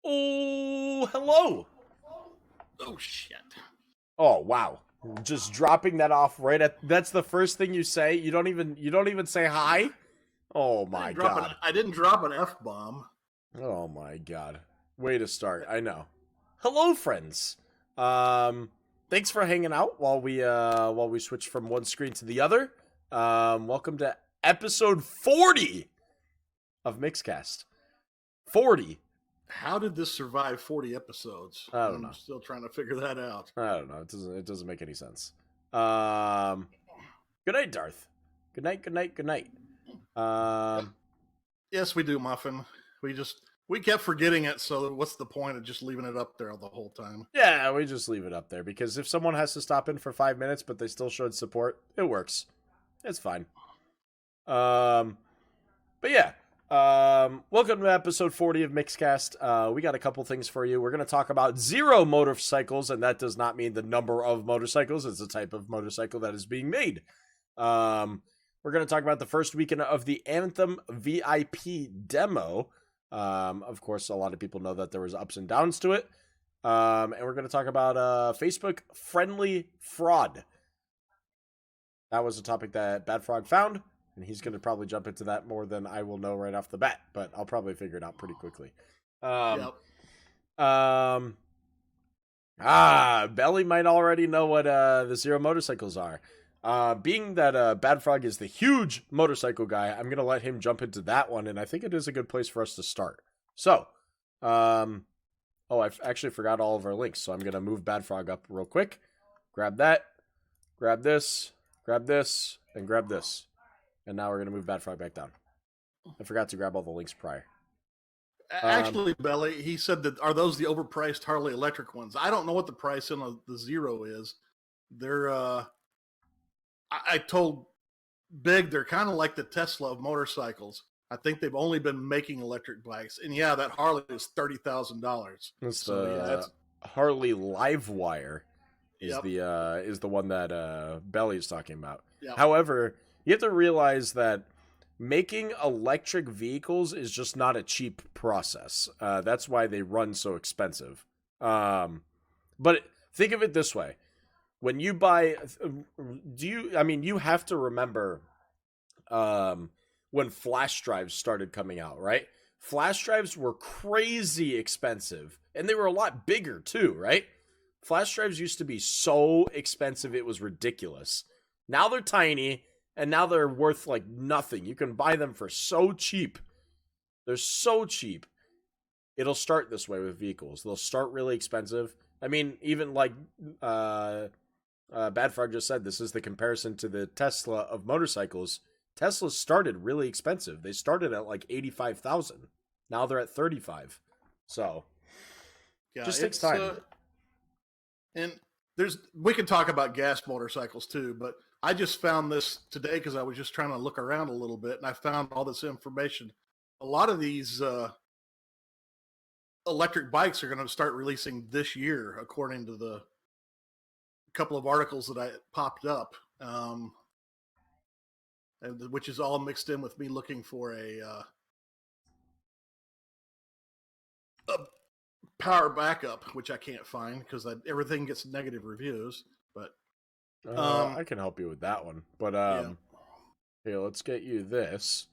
Oh, hello. Oh shit! Oh, wow. Just dropping that off right at that's the first thing you say. You don't even say hi? Oh my god. I didn't drop an f bomb. Oh my god. Way to start. I know. Hello friends. Um Thanks for hanging out while we switch from one screen to the other. Welcome to episode 40 of Mixcast. 40. How did this survive 40 episodes? I don't I'm know. still trying to figure that out. I don't know. It doesn't make any sense. Um Good night, Darth. Good night, good night, good night. Um Yes, we do, Muffin. We kept forgetting it. So what's the point of just leaving it up there the whole time? yeah, we just leave it up there because if someone has to stop in for 5 minutes but they still showed support, it works. It's fine. Um but yeah. Welcome to episode 40 of Mixcast. We got a couple things for you. We're going to talk about zero motorcycles, and that does not mean the number of motorcycles. It's the type of motorcycle that is being made. We're going to talk about the first weekend of the Anthem VIP Demo. Of course, a lot of people know that there was ups and downs to it. And we're going to talk about Facebook friendly fraud. That was a topic that Bad Frog found. And he's going to probably jump into that more than I will know right off the bat, but I'll probably figure it out pretty quickly. Yep. Belly might already know what the zero motorcycles are. Being that Bad Frog is the huge motorcycle guy, I'm going to let him jump into that one, and I think it is a good place for us to start. So, I actually forgot all of our links, so I'm going to move Bad Frog up real quick. Grab that, grab this, and grab this. And now we're going to move Bad Frog back down. I forgot to grab all the links prior. Actually, Belly, he said that are those the overpriced Harley electric ones? I don't know what the price on the Zero is. They're I told Big they're kind of like the Tesla of motorcycles. I think they've only been making electric bikes, and yeah, that Harley is $30,000. It's the Harley Livewire is the one that Belly is talking about. Yep. However, you have to realize that making electric vehicles is just not a cheap process. That's why they run so expensive. But think of it this way. When you buy, you have to remember when flash drives started coming out, right? Flash drives were crazy expensive, and they were a lot bigger too, right? Flash drives used to be so expensive, it was ridiculous. Now they're tiny, and now they're worth like nothing. You can buy them for so cheap. They're so cheap. It'll start this way with vehicles. They'll start really expensive. I mean, even like Bad Frog just said, this is the comparison to the Tesla of motorcycles. Tesla started really expensive. They started at like 85,000. Now they're at 35. So Yeah, just takes time. And we can talk about gas motorcycles too, but I just found this today because I was just trying to look around a little bit, and I found all this information. A lot of these electric bikes are going to start releasing this year, according to the couple of articles that I popped up, which is all mixed in with me looking for a power backup, which I can't find because everything gets negative reviews. But I can help you with that one. But here, let's get you this.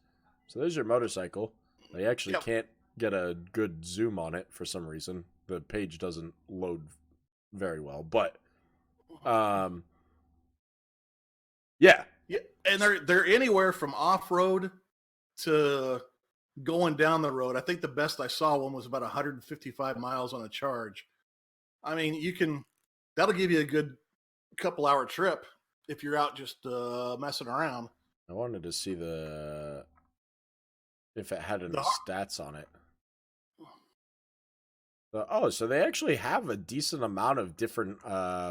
So there's your motorcycle. I actually can't get a good zoom on it for some reason. The page doesn't load very well, but yeah, and they're anywhere from off-road to going down the road. I think the best I saw one was about 155 miles on a charge. I mean, that'll give you a good couple-hour trip if you're out just messing around. I wanted to see if it had any stats on it. So they actually have a decent amount of different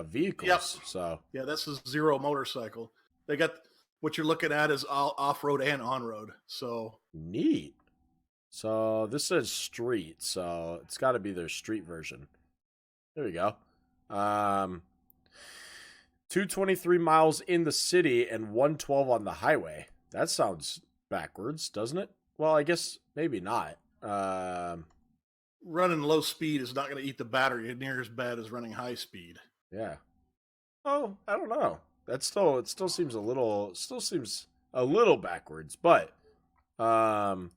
vehicles. Yep. So yeah, that's a Zero motorcycle. They got what you're looking at is off-road and on-road. So neat. So this says street, so it's got to be their street version. There we go. 223 miles in the city and 112 on the highway. That sounds backwards, doesn't it? Well, I guess maybe not. running low speed is not going to eat the battery near as bad as running high speed. Yeah. Oh, I don't know. It still seems a little backwards, but um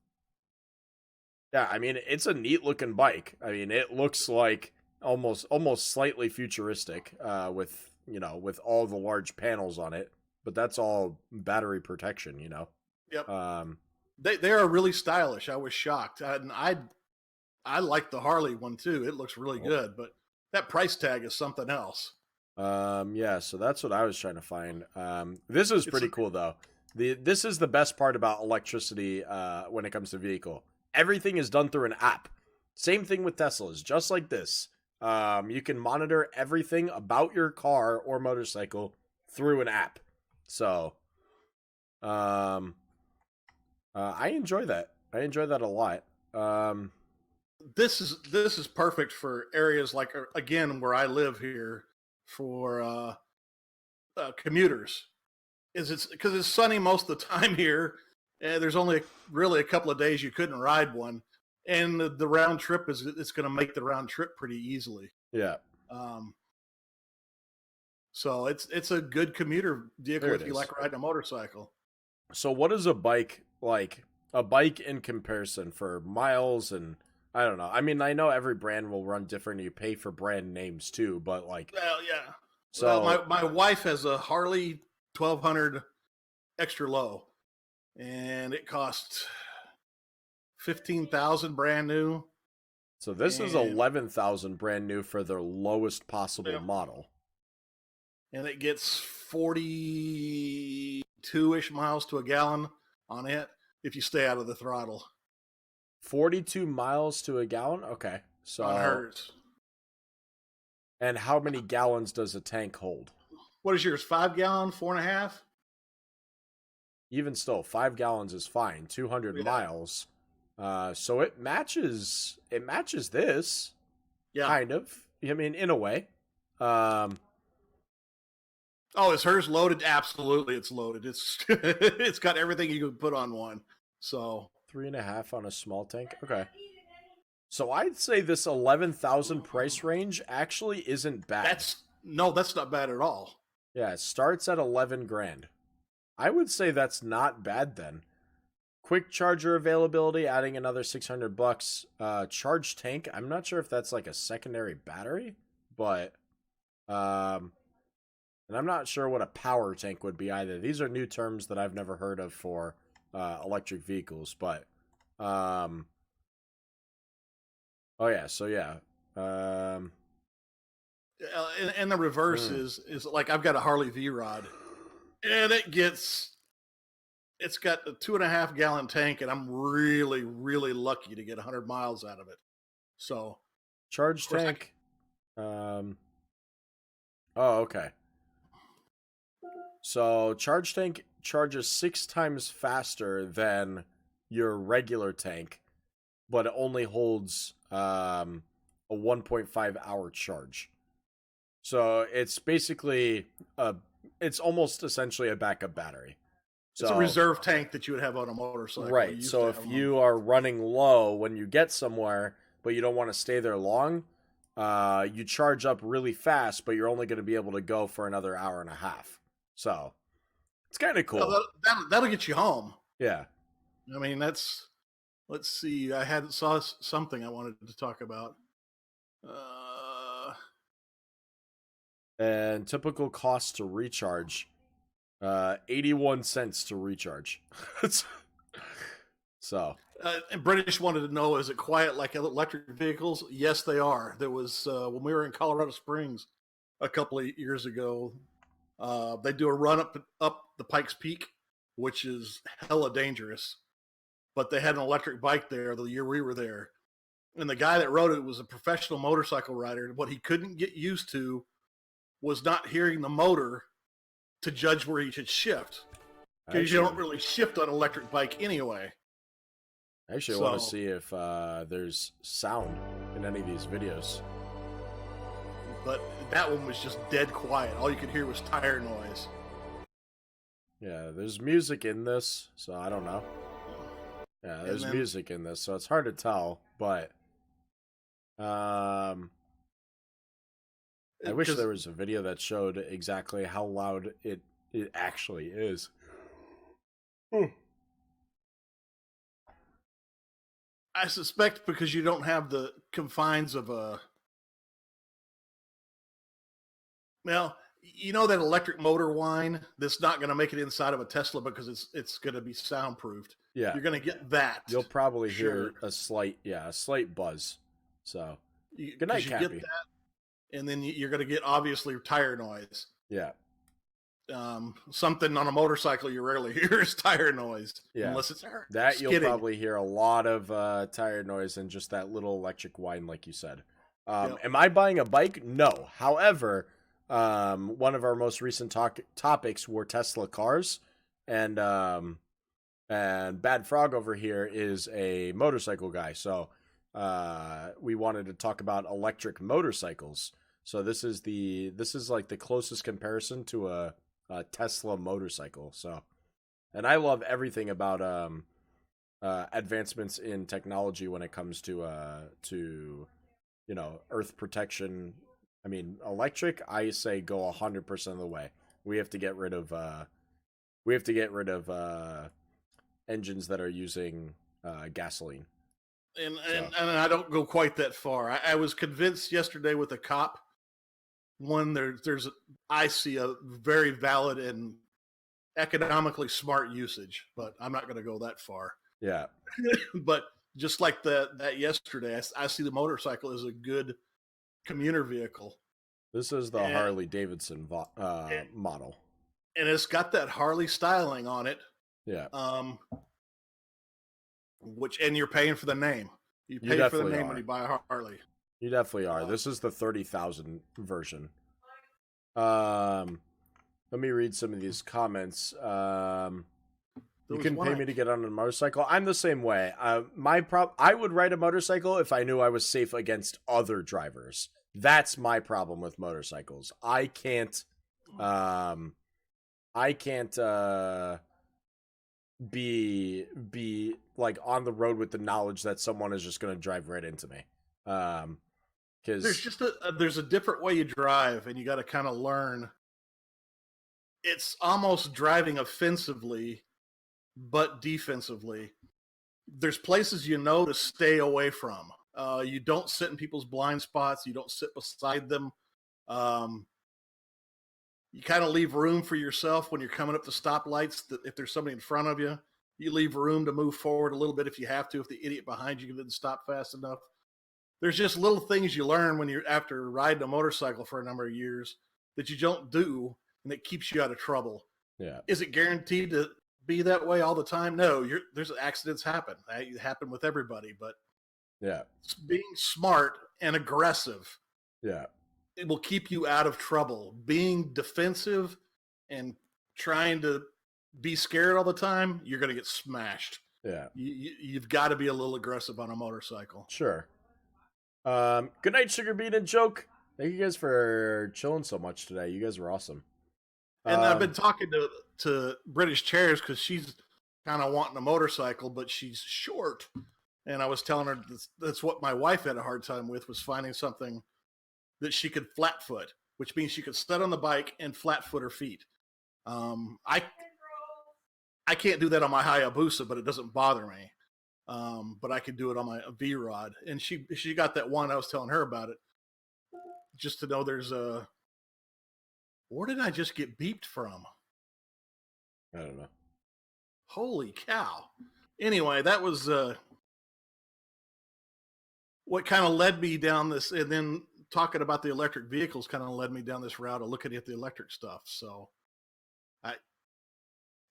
yeah, I mean it's a neat looking bike. I mean it looks like almost slightly futuristic with, with all the large panels on it, but that's all battery protection, Yep. Um They are really stylish. I was shocked. I like the Harley one too. It looks really good, but that price tag is something else. Yeah, so that's what I was trying to find. This is pretty cool though. This is the best part about electricity when it comes to vehicle. Everything is done through an app. Same thing with Teslas, just like this. You can monitor everything about your car or motorcycle through an app. So, I enjoy that. I enjoy that a lot. This is perfect for areas like again where I live here for commuters. It's because it's sunny most of the time here, and there's only really a couple of days you couldn't ride one, and the round trip it's going to make the round trip pretty easily. Yeah. So it's a good commuter vehicle if you like riding a motorcycle. So what is a bike like? A bike in comparison for miles and I don't know. I mean, I know every brand will run different. You pay for brand names too, but like, Well, yeah. so my wife has a Harley 1200 extra low, and it costs 15,000 brand new. So this is 11,000 brand new for their lowest possible model, and it gets 42-ish miles to a gallon on it if you stay out of the throttle. 42 miles to a gallon. Okay, so on hers. And how many gallons does a tank hold? What is yours? 5 gallon, 4.5? Even still, 5 gallons is fine. 200 miles. So it matches this. Yeah. Kind of. I mean, in a way. Oh, is hers loaded? Absolutely, it's loaded. It's it's got everything you could put on one. So 3.5 on a small tank. Okay. So I'd say this 11,000 price range actually isn't bad. That's not bad at all. Yeah, it starts at 11 grand. I would say that's not bad then. Quick charger availability, adding another $600. Charge tank, I'm not sure if that's like a secondary battery, but and I'm not sure what a power tank would be either. These are new terms that I've never heard of for electric vehicles, but oh yeah, so yeah. And the reverse is like I've got a Harley V-Rod, and it's got a 2.5 gallon tank, and I'm really, really lucky to get 100 miles out of it. So charge tank. Oh, okay. So charge tank charges 6 times faster than your regular tank, but it only holds a 1.5 hour charge. So it's basically it's almost essentially a backup battery. So, it's a reserve tank that you would have on a motorcycle. Right. So if you are running low when you get somewhere, but you don't want to stay there long, you charge up really fast, but you're only going to be able to go for another hour and a half. So it's kind of cool. That'll get you home. Yeah. I mean, let's see. I saw something I wanted to talk about. And typical cost to recharge, 81 cents to recharge. So. And British wanted to know, is it quiet like electric vehicles? Yes, they are. There was, when we were in Colorado Springs a couple of years ago, they do a run up the Pikes Peak, which is hella dangerous. But they had an electric bike there the year we were there. And the guy that rode it was a professional motorcycle rider. And what he couldn't get used to was not hearing the motor to judge where he should shift. Because you don't really shift on an electric bike anyway. I actually want to see if there's sound in any of these videos. But that one was just dead quiet. All you could hear was tire noise. Yeah, there's music in this, so I don't know. Yeah, there's music in this, so it's hard to tell, but I wish there was a video that showed exactly how loud it actually is. I suspect because you don't have the confines of a. Well, you know that electric motor whine that's not going to make it inside of a Tesla because it's going to be soundproofed. Yeah, you're going to get that. You'll probably hear a slight buzz. So good night, Cappy. Get that, and then you're going to get obviously tire noise. Yeah. Something on a motorcycle you rarely hear is tire noise. Yeah. Unless it's that skidding. You'll probably hear a lot of tire noise and just that little electric whine, like you said. Am I buying a bike? No. However, one of our most recent topics were Tesla cars, and Bad Frog over here is a motorcycle guy, so we wanted to talk about electric motorcycles. So this is like the closest comparison to a Tesla motorcycle. So, and I love everything about advancements in technology when it comes to earth protection. I mean, electric, I say go 100% of the way. We have to get rid of engines that are using gasoline. And I don't go quite that far. I was convinced yesterday with a cop. I see a very valid and economically smart usage, but I'm not going to go that far. Yeah. But just like that yesterday, I see the motorcycle as a good commuter vehicle. This is the Harley Davidson model, and it's got that Harley styling on it. Yeah. And you're paying for the name. You pay for the name when you buy a Harley. You definitely are. This is the 30,000 version. Let me read some of these comments. You can pay me to get on a motorcycle. I'm the same way. I would ride a motorcycle if I knew I was safe against other drivers. That's my problem with motorcycles. I can't be like on the road with the knowledge that someone is just going to drive right into me. Because there's a different way you drive, and you got to kind of learn. It's almost driving offensively, but defensively. There's places to stay away from. You don't sit in people's blind spots. You don't sit beside them. You kind of leave room for yourself when you're coming up to stoplights. If there's somebody in front of you, you leave room to move forward a little bit if you have to, if the idiot behind you didn't stop fast enough. There's just little things you learn when you're after riding a motorcycle for a number of years that you don't do, and it keeps you out of trouble. Yeah. Is it guaranteed to be that way all the time? No, there's accidents happen. They happen with everybody, but yeah, being smart and aggressive. Yeah. It will keep you out of trouble. Being defensive and trying to be scared all the time, you're going to get smashed. Yeah. You've got to be a little aggressive on a motorcycle. Sure. Good night, Sugar Bean and Joke. Thank you guys for chilling so much today. You guys were awesome. And I've been talking to British Chairs because she's kind of wanting a motorcycle, but she's short. And I was telling her that's what my wife had a hard time with, was finding something that she could flat foot, which means she could stud on the bike and flat foot her feet. I can't do that on my Hayabusa, but it doesn't bother me. But I could do it on my V-Rod. And she got that one. I was telling her about it. Just to know there's a... Where did I just get beeped from? I don't know. Holy cow. Anyway, that was what kind of led me down this. And then talking about the electric vehicles kind of led me down this route of looking at the electric stuff. So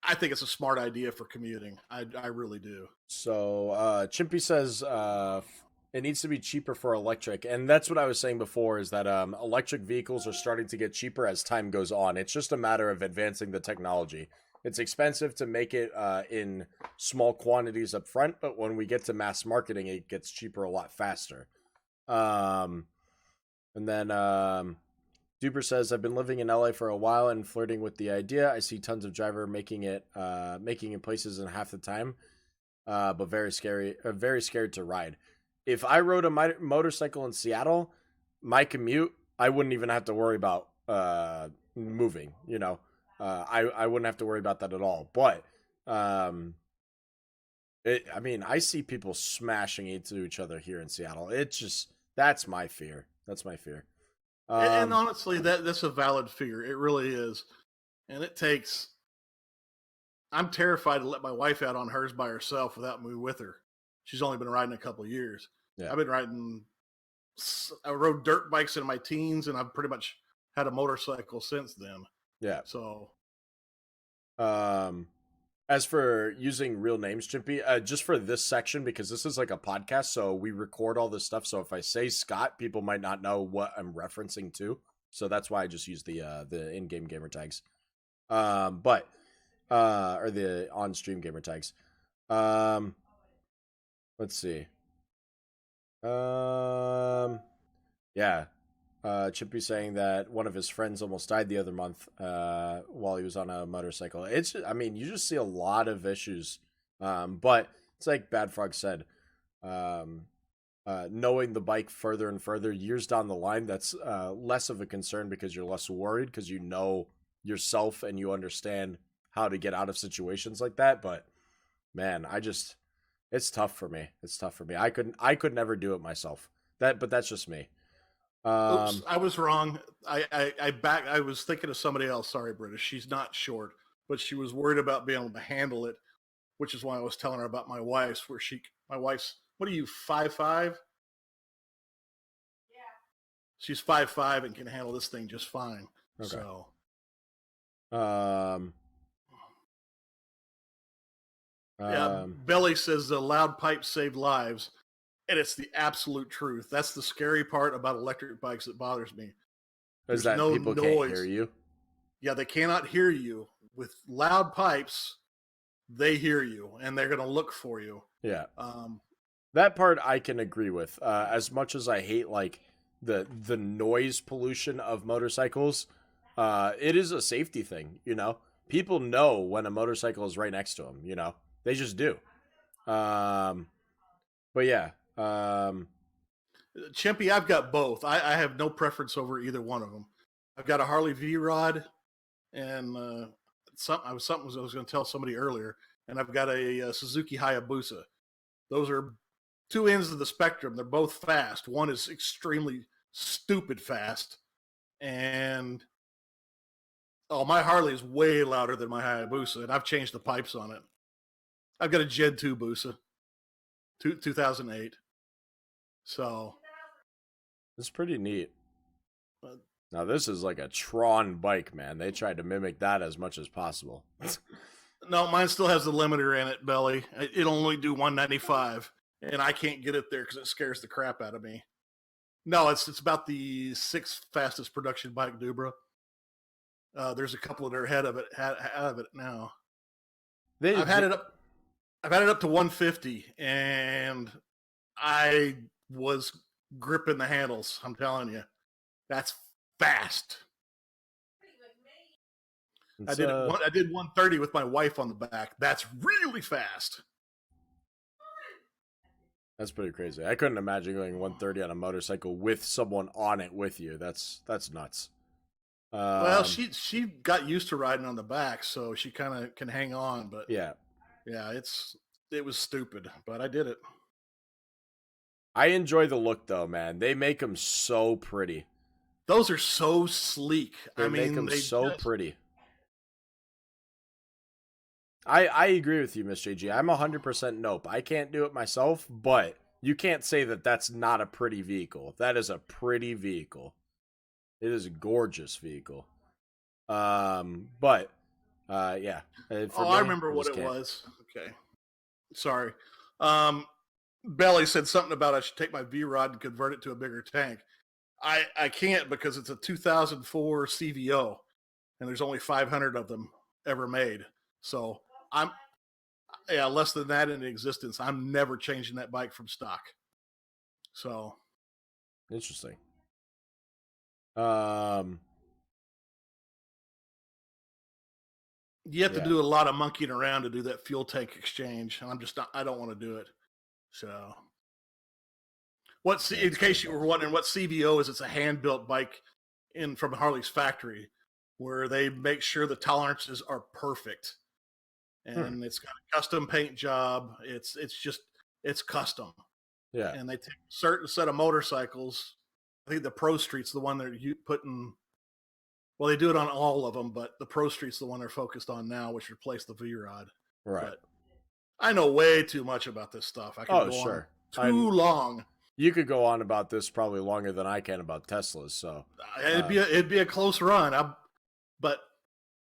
I think it's a smart idea for commuting. I really do. So Chimpy says it needs to be cheaper for electric. And that's what I was saying before, is that electric vehicles are starting to get cheaper as time goes on. It's just a matter of advancing the technology. It's expensive to make it in small quantities up front, but when we get to mass marketing, it gets cheaper a lot faster. And then Duper says, I've been living in LA for a while and flirting with the idea. I see tons of driver making it in places in half the time, but very scared to ride. if I rode a motorcycle in Seattle, my commute, I wouldn't even have to worry about moving. I wouldn't have to worry about that at all. But I mean, I see people smashing into each other here in Seattle. It's just that's my fear. That's my fear. And honestly, that's a valid fear. It really is, and it takes. I'm terrified to let my wife out on hers by herself without me with her. She's only been riding a couple of years. Yeah. I've been riding. I rode dirt bikes in my teens, and I've pretty much had a motorcycle since then. Yeah. So, as for using real names, Chimpy, just for this section, because this is like a podcast, so we record all this stuff. So if I say Scott, people might not know what I'm referencing to. So that's why I just use the in-game gamer tags. Or the on-stream gamer tags. Let's see. Yeah. Chippy saying that one of his friends almost died the other month while he was on a motorcycle. I mean, you just see a lot of issues. But it's like Bad Frog said, knowing the bike further and further years down the line, that's less of a concern because you're less worried because you know yourself and you understand how to get out of situations like that. But man, it's tough for me. It's tough for me. I could never do it myself. But that's just me. Oops, I was wrong. I was thinking of somebody else. Sorry, British. She's not short, but she was worried about being able to handle it, which is why I was telling her about my wife's. My wife's. What are you, 5'5"? Yeah. She's 5'5" and can handle this thing just fine. Okay. So. Yeah, Belly says the loud pipes saved lives, and it's the absolute truth. That's the scary part about electric bikes that bothers me. Is that no people noise. Can't hear you? Yeah, they cannot hear you. With loud pipes, they hear you, and they're going to look for you. Yeah. That part I can agree with. As much as I hate like the noise pollution of motorcycles, it is a safety thing. People know when a motorcycle is right next to them. They just do. But yeah. Chimpy, I've got both. I have no preference over either one of them. I've got a Harley V-Rod, and I was going to tell somebody earlier, and I've got a Suzuki Hayabusa. Those are two ends of the spectrum. They're both fast. One is extremely stupid fast, and my Harley is way louder than my Hayabusa, and I've changed the pipes on it. I've got a Gen 2 Busa, 2008. So it's pretty neat. Now this is like a Tron bike, man. They tried to mimic that as much as possible. No, mine still has the limiter in it, Belly. It'll only do 195, and I can't get it there because it scares the crap out of me. No, it's about the 6th fastest production bike, Dubra. There's a couple that are ahead of it now. I've had it up to 150, and I was gripping the handles. I'm telling you, that's fast. I did 130 with my wife on the back. That's really fast. That's pretty crazy. I couldn't imagine going 130 on a motorcycle with someone on it with you. That's nuts. Well, she got used to riding on the back, so she kind of can hang on. But yeah, it was stupid, but I did it. I enjoy the look though, man. They make them so pretty. Those are so sleek. They make them so pretty. I agree with you, Miss JG. I'm 100% nope. I can't do it myself, but you can't say that that's not a pretty vehicle. That is a pretty vehicle. It is a gorgeous vehicle. Yeah. I remember what it was. Okay. Sorry. Belly said something about I should take my V-Rod and convert it to a bigger tank. I can't because it's a 2004 CVO, and there's only 500 of them ever made. So less than that in existence. I'm never changing that bike from stock. So interesting. You have to do a lot of monkeying around to do that fuel tank exchange. And I don't want to do it. So In case you were wondering what CVO is, it's a hand-built bike from Harley's factory, where they make sure the tolerances are perfect, and it's got a custom paint job. It's custom. Yeah. And they take a certain set of motorcycles. I think the Pro Street's the one they're putting. Well, they do it on all of them, but the Pro Street's the one they're focused on now, which replaced the V-Rod. Right. But I know way too much about this stuff. I could go on too long. You could go on about this probably longer than I can about Teslas. So it'd be a close run. But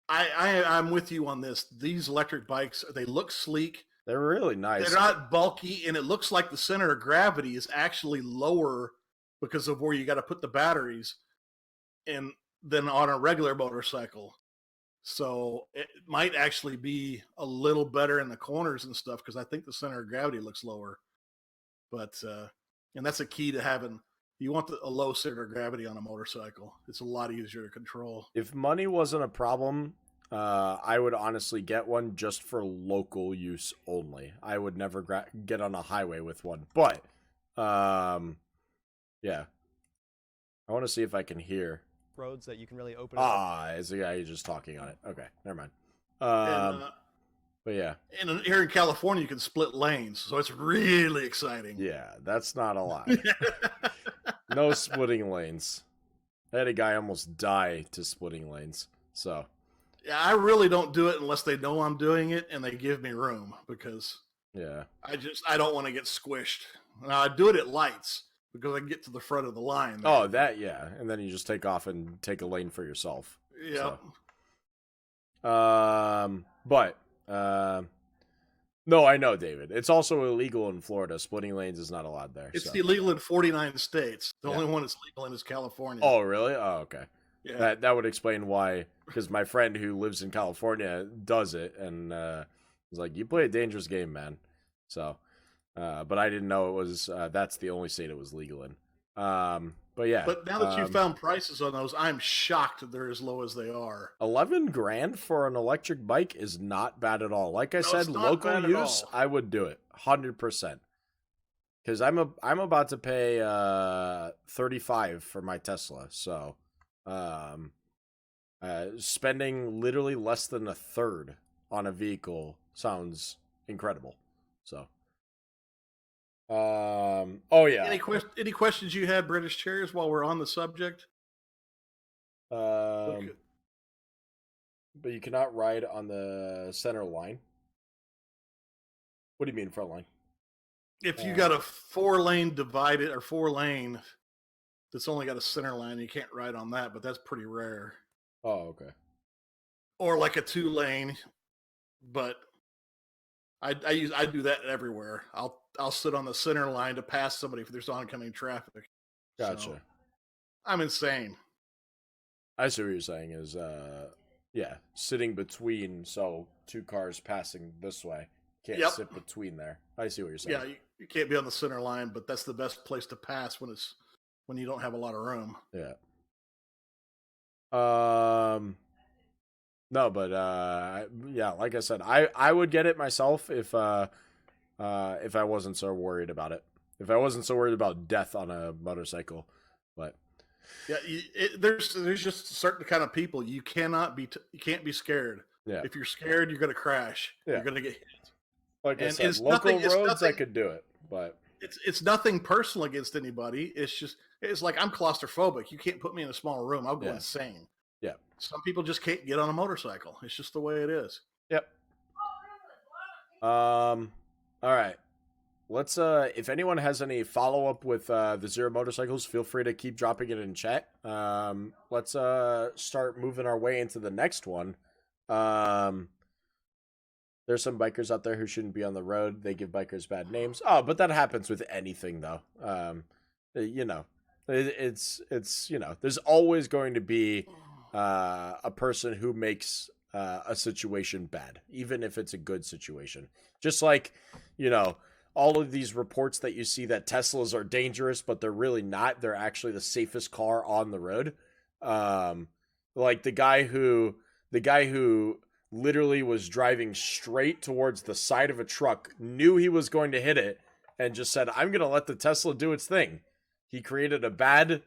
I'm with you on this. These electric bikes, they look sleek. They're really nice. They're not bulky, and it looks like the center of gravity is actually lower because of where you got to put the batteries than on a regular motorcycle. So it might actually be a little better in the corners and stuff, because I think the center of gravity looks lower. But and that's a key to having. You want a low center of gravity on a motorcycle. It's a lot easier to control. If money wasn't a problem, I would honestly get one just for local use only. I would never get on a highway with one. But yeah, I want to see if I can hear. Roads that you can really open up. Is the guy just talking on it? Okay, never mind. But yeah, here in California, you can split lanes, so it's really exciting. Yeah, that's not a lot. No splitting lanes. I had a guy almost die to splitting lanes. So yeah, I really don't do it unless they know I'm doing it and they give me room, because I don't want to get squished. Now, I do it at lights, because I can get to the front of the line. There. Oh, and then you just take off and take a lane for yourself. Yeah. So. But no, I know, David. It's also illegal in Florida. Splitting lanes is not allowed there. It's illegal in 49 states. The only one that's legal in is California. Oh, really? Oh, okay. Yeah. That would explain why. Because my friend who lives in California does it, and was like, "You play a dangerous game, man." So. But I didn't know it was that's the only state it was legal in. But yeah. But now that you found prices on those, I'm shocked that they're as low as they are. $11,000 for an electric bike is not bad at all. Like I said, local use, I would do it 100%. Because I'm about to pay $35,000 for my Tesla, so spending literally less than a third on a vehicle sounds incredible. So. Oh yeah. Any questions you had, British Chairs, while we're on the subject? But you cannot ride on the center line. What do you mean front line? If you got a 4-lane divided or 4-lane that's only got a center line, you can't ride on that, but that's pretty rare. Oh, okay. Or like a 2-lane, but I do that everywhere. I'll sit on the center line to pass somebody if there's oncoming traffic. Gotcha. So, I'm insane. I see what you're saying is, sitting between, so 2 cars passing this way. Can't sit between there. I see what you're saying. Yeah, you can't be on the center line, but that's the best place to pass when you don't have a lot of room. Yeah. No, but like I said, I would get it myself if I wasn't so worried about it. If I wasn't so worried about death on a motorcycle, but yeah, there's just certain kind of people you can't be scared. Yeah, if you're scared, you're gonna crash. Yeah. You're gonna get hit. Like I said, local roads, I could do it, but it's nothing personal against anybody. It's like I'm claustrophobic. You can't put me in a small room. I'll go insane. Yeah. Some people just can't get on a motorcycle. It's just the way it is. Yep. All right. Let's if anyone has any follow up with the Zero motorcycles, feel free to keep dropping it in chat. Let's start moving our way into the next one. There's some bikers out there who shouldn't be on the road. They give bikers bad names. Oh, but that happens with anything though. It's there's always going to be a person who makes a situation bad, even if it's a good situation. Just like, all of these reports that you see that Teslas are dangerous, but they're really not. They're actually the safest car on the road. Like the guy who literally was driving straight towards the side of a truck, knew he was going to hit it, and just said, I'm going to let the Tesla do its thing. He created a bad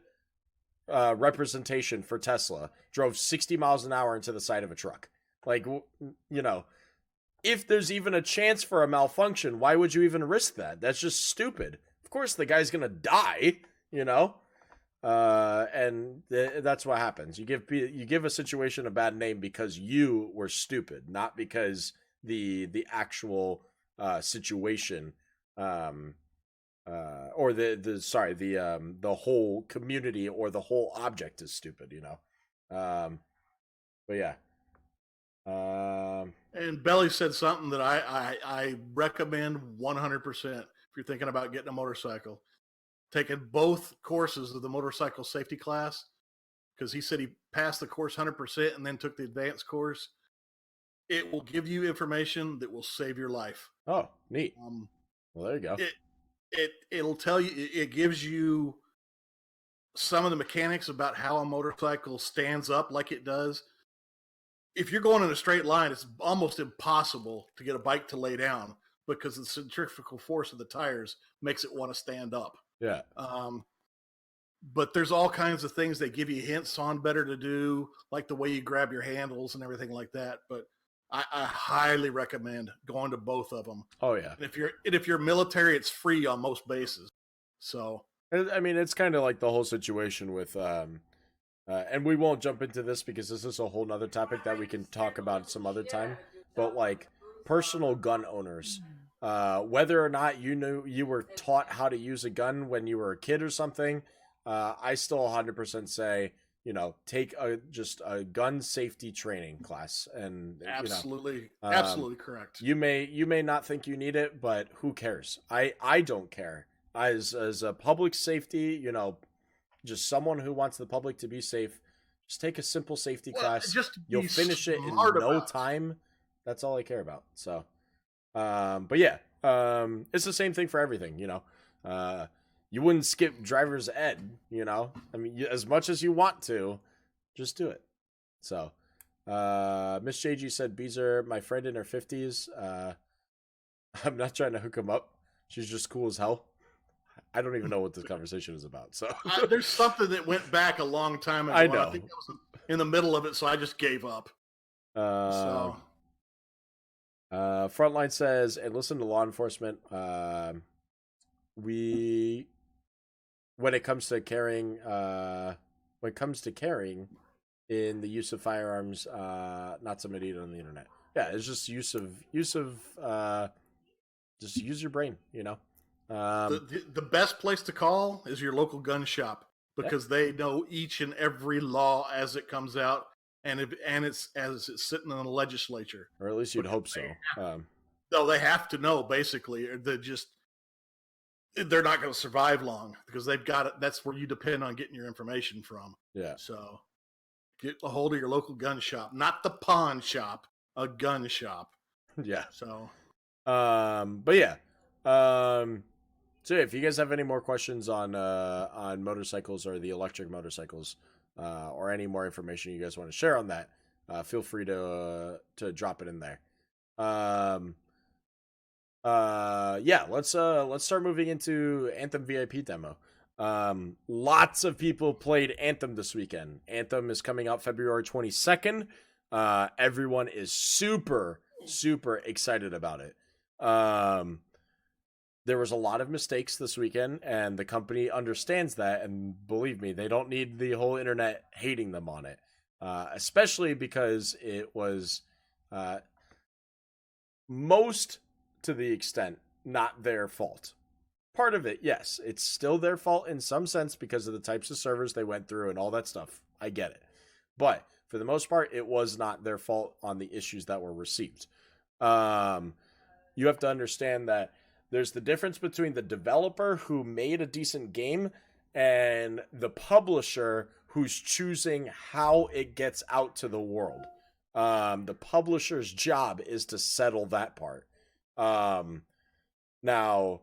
representation for Tesla, drove 60 miles an hour into the side of a truck. Like, you know, if there's even a chance for a malfunction, why would you even risk that? That's just stupid. Of course, the guy's going to die, you know? That's what happens. You give a situation a bad name because you were stupid, not because the actual situation or the whole community or the whole object is stupid, you know. But yeah. And Belly said something that I recommend 100% if you're thinking about getting a motorcycle. Taking both courses of the motorcycle safety class, because he said he passed the course 100% and then took the advanced course. It will give you information that will save your life. Oh, neat. Well, there you go. It'll tell you, it gives you some of the mechanics about how a motorcycle stands up like it does. If you're going in a straight line, it's almost impossible to get a bike to lay down because the centrifugal force of the tires makes it want to stand up. Yeah. But there's all kinds of things they give you hints on better to do, like the way you grab your handles and everything like that. But I highly recommend going to both of them. Oh yeah. And if you're military, it's free on most bases. So I mean, it's kind of like the whole situation with and we won't jump into this because this is a whole nother topic that we can talk about some other time. But like personal gun owners. Whether or not you were taught how to use a gun when you were a kid or something, I still 100% say, you know, take just a gun safety training class. And absolutely, absolutely correct. You may not think you need it, but who cares? I don't care. As a public safety, you know, just someone who wants the public to be safe, just take a simple safety class. You'll finish it in no time. That's all I care about. So. But yeah, it's the same thing for everything, you know. You wouldn't skip driver's ed, you know. I mean, as much as you want to, just do it. So, Miss JG said, Beezer, my friend in her 50s. I'm not trying to hook him up. She's just cool as hell. I don't even know what this conversation is about. So there's something that went back a long time ago. I know. I think I was in the middle of it, so I just gave up. Frontline says, and listen to law enforcement. When it comes to carrying in the use of firearms, not some idiot on the internet. Yeah, it's just use of just use your brain, you know. The best place to call is your local gun shop because they know each and every law as it comes out. And it's sitting in the legislature, or at least you'd hope so. No, they have to know basically. They're not going to survive long because they've got it. That's where you depend on getting your information from. Yeah. So get a hold of your local gun shop, not the pawn shop, a gun shop. Yeah. So, but yeah. So if you guys have any more questions on motorcycles or the electric motorcycles. Or any more information you guys want to share on that, feel free to drop it in there. Yeah, let's start moving into Anthem VIP Demo. Lots of people played Anthem this weekend. Anthem is coming out February 22nd. Everyone is super excited about it. There was a lot of mistakes this weekend, and the company understands that, and believe me, they don't need the whole internet hating them on it, especially because it was most to the extent not their fault. Part of it, yes, it's still their fault in some sense because of the types of servers they went through and all that stuff. I get it. But for the most part, it was not their fault on the issues that were received. You have to understand that there's the difference between the developer who made a decent game and the publisher who's choosing how it gets out to the world. The publisher's job is to settle that part. Now,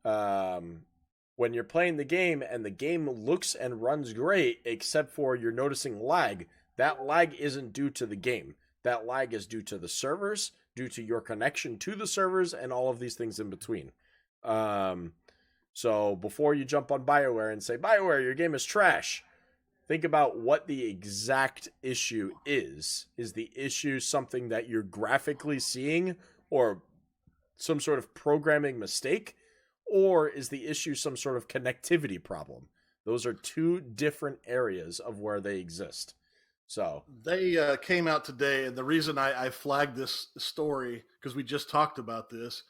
when you're playing the game and the game looks and runs great, except for you're noticing lag, that lag isn't due to the game. That lag is due to the servers, due to your connection to the servers, and all of these things in between. So before you jump on BioWare and say, BioWare, your game is trash, think about what the exact issue is. Is the issue something that you're graphically seeing or some sort of programming mistake? Or is the issue some sort of connectivity problem? Those are two different areas of where they exist. So they came out today, and the reason I flagged this story, because we just talked about this,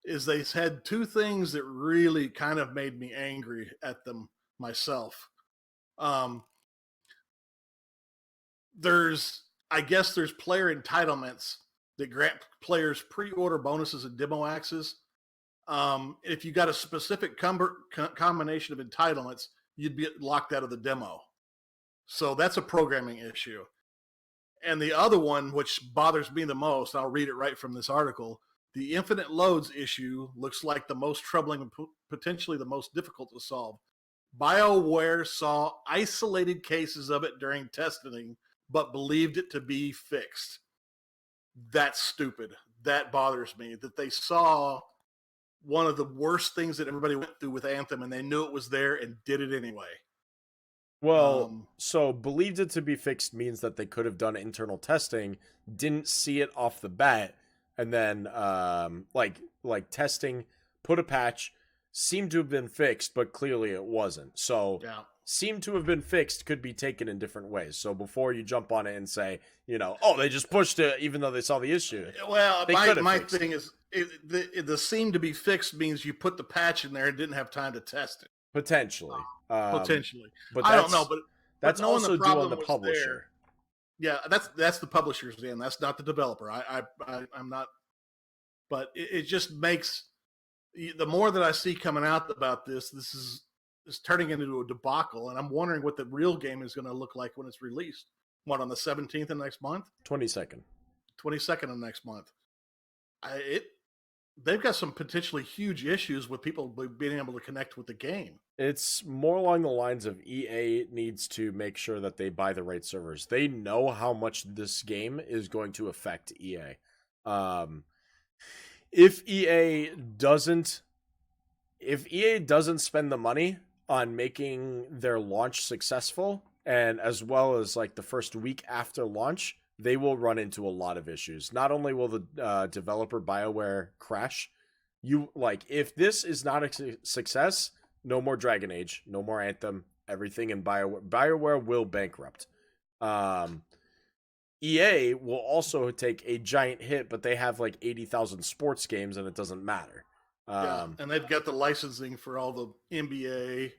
is they had two things that really kind of made me angry at them myself. I guess there's player entitlements that grant players pre-order bonuses and demo access. If you got a specific combination of entitlements, you'd be locked out of the demo. So that's a programming issue. And the other one, which bothers me the most, I'll read it right from this article, the infinite loads issue looks like the most troubling and potentially the most difficult to solve. BioWare saw isolated cases of it during testing, but believed it to be fixed. That's stupid. That bothers me, that they saw one of the worst things that everybody went through with Anthem, and they knew it was there and did it anyway. Well, so believed it to be fixed means that they could have done internal testing, didn't see it off the bat, and then like testing, put a patch, seemed to have been fixed, but clearly it wasn't. So seemed to have been fixed could be taken in different ways. So before you jump on it and say, oh, they just pushed it even though they saw the issue. Well, my thing is the seem to be fixed means you put the patch in there and didn't have time to test it. Potentially. Potentially. But I don't know, but that's also due on the There, publisher. yeah, that's the publisher's end. That's not the developer. I'm not. But it just makes, the more that I see coming out about this is turning into a debacle, and I'm wondering what the real game is going to look like when it's released. What, on the 17th of next month? 22nd. 22nd of next month. They've got some potentially huge issues with people being able to connect with the game. It's more along the lines of EA needs to make sure that they buy the right servers. They know how much this game is going to affect EA. If EA doesn't spend the money on making their launch successful, and as well as like the first week after launch, they will run into a lot of issues. Not only will the developer BioWare crash, if this is not a success, no more Dragon Age, no more Anthem, everything in BioWare will bankrupt. EA will also take a giant hit, but they have like 80,000 sports games and it doesn't matter. And they've got the licensing for all the NBA,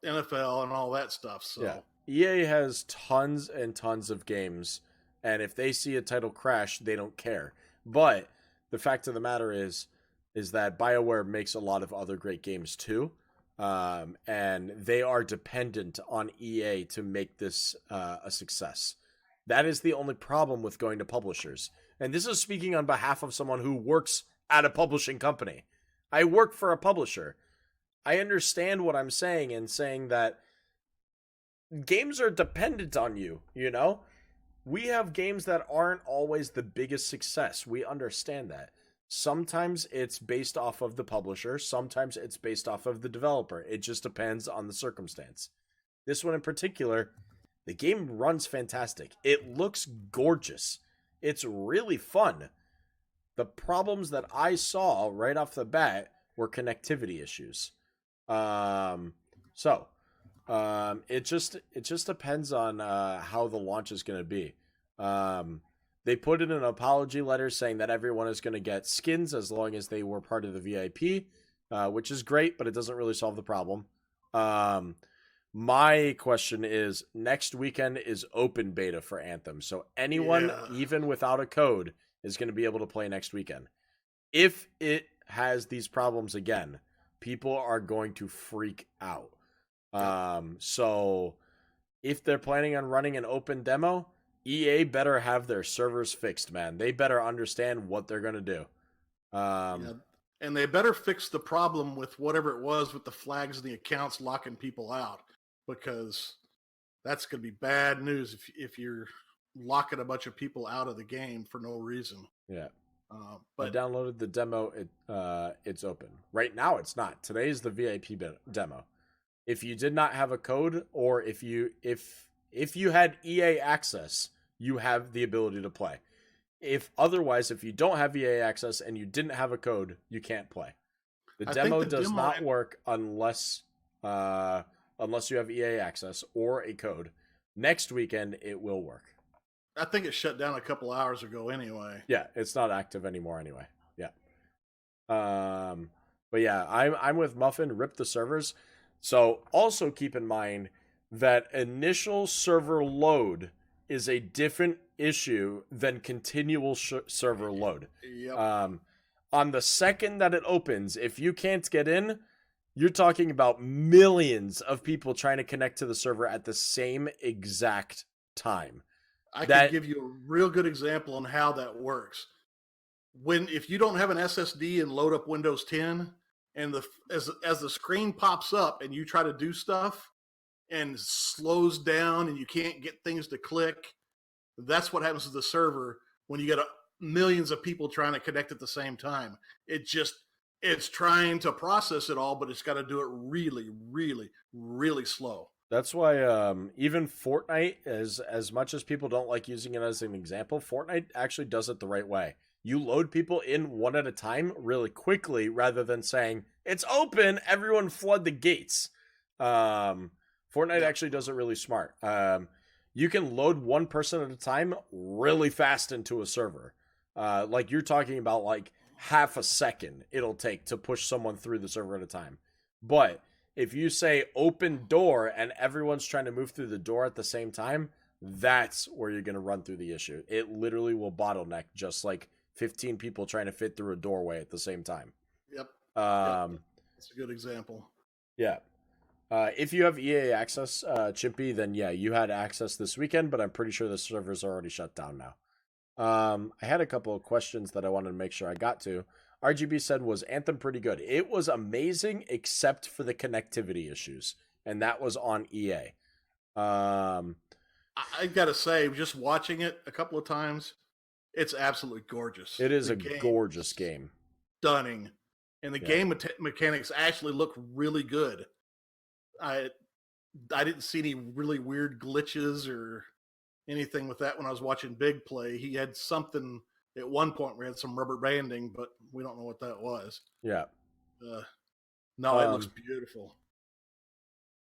NFL, and all that stuff. So yeah. EA has tons and tons of games, and if they see a title crash, they don't care. But the fact of the matter is that BioWare makes a lot of other great games too, and they are dependent on EA to make this a success. That is the only problem with going to publishers. And this is speaking on behalf of someone who works at a publishing company. I work for a publisher. I understand what I'm saying and saying that games are dependent on you, We have games that aren't always the biggest success. We understand that. Sometimes it's based off of the publisher. Sometimes it's based off of the developer. It just depends on the circumstance. This one in particular, the game runs fantastic. It looks gorgeous. It's really fun. The problems that I saw right off the bat were connectivity issues. It just depends on how the launch is going to be. They put in an apology letter saying that everyone is going to get skins as long as they were part of the VIP, which is great, but it doesn't really solve the problem. My question is, next weekend is open beta for Anthem, so anyone, even without a code, is going to be able to play next weekend. If it has these problems again, people are going to freak out. So if they're planning on running an open demo, EA better have their servers fixed, man. They better understand what they're going to do. And they better fix the problem with whatever it was with the flags and the accounts locking people out, because that's going to be bad news if you're locking a bunch of people out of the game for no reason. Yeah. I But downloaded the demo. It's open right now. It's not. Today is the VIP demo. If you did not have a code, or if you had EA access, you have the ability to play. If you don't have EA access and you didn't have a code, you can't play. The demo does not work unless you have EA access or a code. Next weekend it will work. I think it shut down a couple hours ago anyway. Yeah, it's not active anymore anyway. Yeah. But yeah, I'm with Muffin. Rip the servers. So also keep in mind that initial server load is a different issue than continual server load. Yep. On the second that it opens, if you can't get in, you're talking about millions of people trying to connect to the server at the same exact time. I can give you a real good example on how that works. If you don't have an SSD and load up Windows 10, and as the screen pops up and you try to do stuff and slows down and you can't get things to click, that's what happens to the server when you get millions of people trying to connect at the same time. It's trying to process it all, but it's got to do it really, really, really slow. That's why even Fortnite, as much as people don't like using it as an example, Fortnite actually does it the right way. You load people in one at a time really quickly rather than saying, it's open, everyone flood the gates. Fortnite actually does it really smart. You can load one person at a time really fast into a server. Like you're talking about like half a second it'll take to push someone through the server at a time. But if you say open door and everyone's trying to move through the door at the same time, that's where you're going to run through the issue. It literally will bottleneck just like 15 people trying to fit through a doorway at the same time. Yep. That's a good example. Yeah. If you have EA access, Chimpy, then yeah, you had access this weekend, but I'm pretty sure the servers are already shut down now. I had a couple of questions that I wanted to make sure I got to. RGB said, was Anthem pretty good? It was amazing, except for the connectivity issues, and that was on EA. I gotta say, just watching it a couple of times, it's absolutely gorgeous. It is a gorgeous game. Stunning. And the game mechanics actually look really good. I didn't see any really weird glitches or anything with that when I was watching Big play. He had something at one point where he had some rubber banding, but we don't know what that was. Yeah. No, it looks beautiful.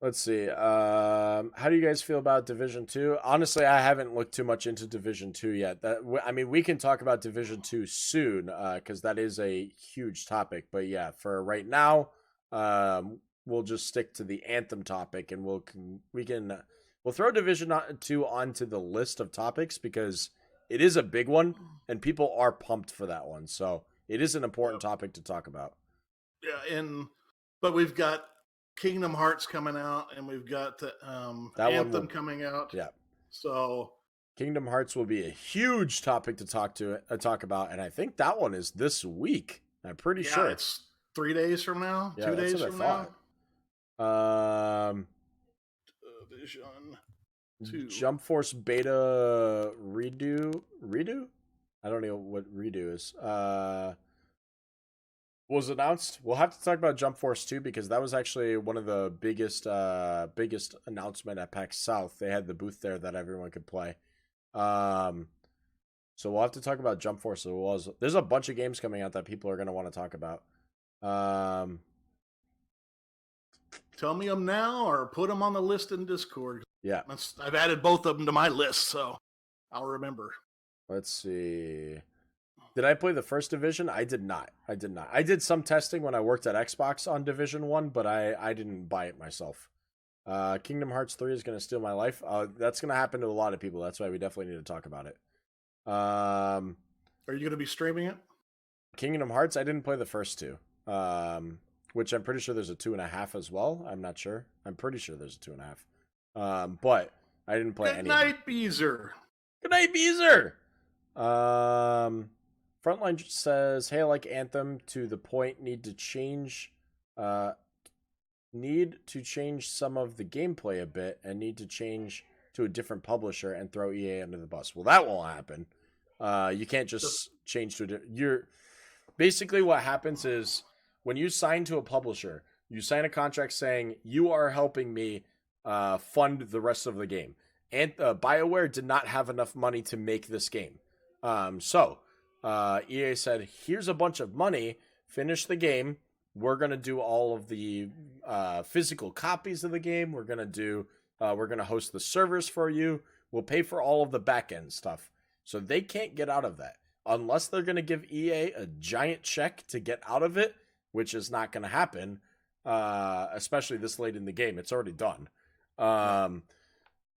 Let's see. How do you guys feel about Division 2? Honestly, I haven't looked too much into Division 2 yet. We can talk about Division 2 soon because that is a huge topic. But yeah, for right now, we'll just stick to the Anthem topic, and we'll throw Division 2 onto the list of topics because it is a big one, and people are pumped for that one. So it is an important topic to talk about. Yeah, but we've got Kingdom Hearts coming out, and we've got Anthem coming out. Yeah. So Kingdom Hearts will be a huge topic to talk about, and I think that one is this week. I'm pretty sure it's 3 days from now. Yeah, 2 days from now. Division 2. Jump Force Beta redo. I don't know what redo is. Was announced. We'll have to talk about Jump Force 2 because that was actually one of the biggest announcement at PAX South. They had the booth there that everyone could play. So we'll have to talk about Jump Force. There's a bunch of games coming out that people are going to want to talk about. Tell me them now or put them on the list in Discord. Yeah. I've added both of them to my list, so I'll remember. Let's see. Did I play the first Division? I did not. I did some testing when I worked at Xbox on Division 1, but I didn't buy it myself. Kingdom Hearts 3 is going to steal my life. That's going to happen to a lot of people. That's why we definitely need to talk about it. Are you going to be streaming it? Kingdom Hearts? I didn't play the first two. Which I'm pretty sure there's a 2.5 as well. I'm not sure. I'm pretty sure there's a 2.5. But I didn't play any. Good night, Beezer. Good night, Beezer. Frontline says, "Hey, I like Anthem to the point. Need to change some of the gameplay a bit, and need to change to a different publisher and throw EA under the bus." Well, that won't happen. You can't just change to you're basically what happens is when you sign to a publisher, you sign a contract saying you are helping me fund the rest of the game. And BioWare did not have enough money to make this game. So EA said, here's a bunch of money, finish the game. We're going to do all of the physical copies of the game. We're going to host the servers for you. We'll pay for all of the back end stuff. So they can't get out of that unless they're going to give EA a giant check to get out of it, which is not going to happen, especially this late in the game. It's already done.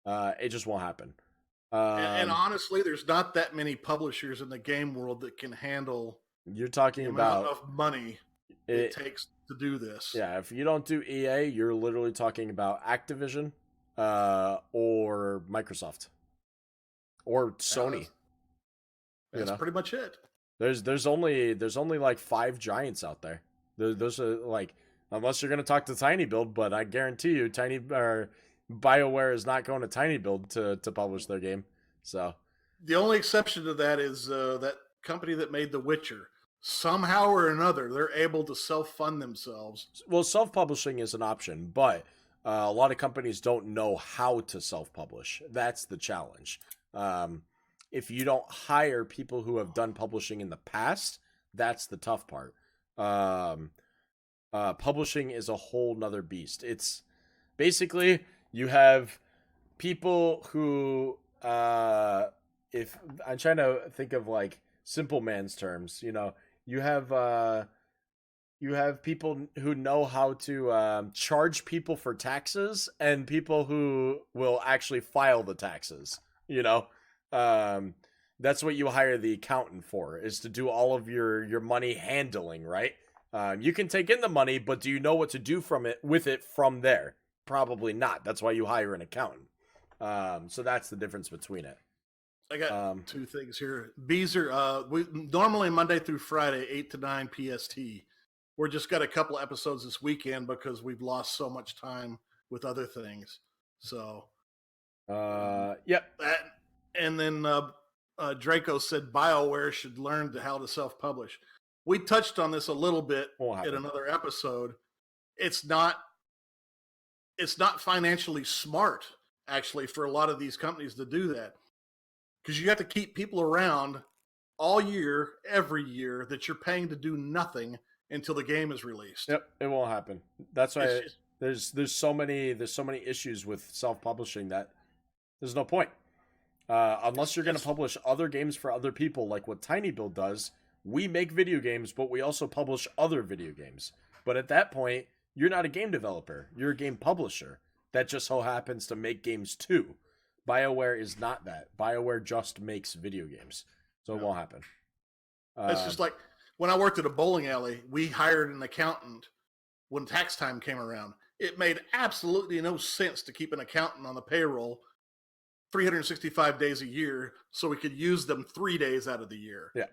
It just won't happen. And honestly, there's not that many publishers in the game world that can handle you're talking about amount of money it takes to do this. Yeah, if you don't do EA, you're literally talking about Activision or Microsoft or Sony. That's pretty much it. There's only like 5 giants out there. Those are like, unless you're going to talk to Tiny Build, but I guarantee you BioWare is not going to Tiny Build to publish their game. So the only exception to that is that company that made The Witcher. Somehow or another, they're able to self-fund themselves. Well, self-publishing is an option, but a lot of companies don't know how to self-publish. That's the challenge. If you don't hire people who have done publishing in the past, that's the tough part. Publishing is a whole nother beast. It's basically you have people who, if I'm trying to think of like simple man's terms, you have people who know how to charge people for taxes and people who will actually file the taxes. That's what you hire the accountant for, is to do all of your money handling, right? You can take in the money, but do you know what to do with it from there? Probably not. That's why you hire an accountant. So that's the difference between it. I got 2 things here. Beezer, we normally Monday through Friday, 8 to 9 PST. We're just got a couple episodes this weekend because we've lost so much time with other things. So, yep. And then Draco said BioWare should learn how to self-publish. We touched on this a little bit in another episode. It's not financially smart, actually, for a lot of these companies to do that. Because you have to keep people around all year, every year, that you're paying to do nothing until the game is released. Yep, it won't happen. That's why there's so many issues with self-publishing that there's no point. Unless you're going to publish other games for other people, like what Tiny Build does. We make video games, but we also publish other video games. But at that point, you're not a game developer. You're a game publisher that just so happens to make games too. BioWare is not that. BioWare just makes video games. So it won't happen. It's just like when I worked at a bowling alley, we hired an accountant when tax time came around. It made absolutely no sense to keep an accountant on the payroll 365 days a year so we could use them 3 days out of the year. Yeah.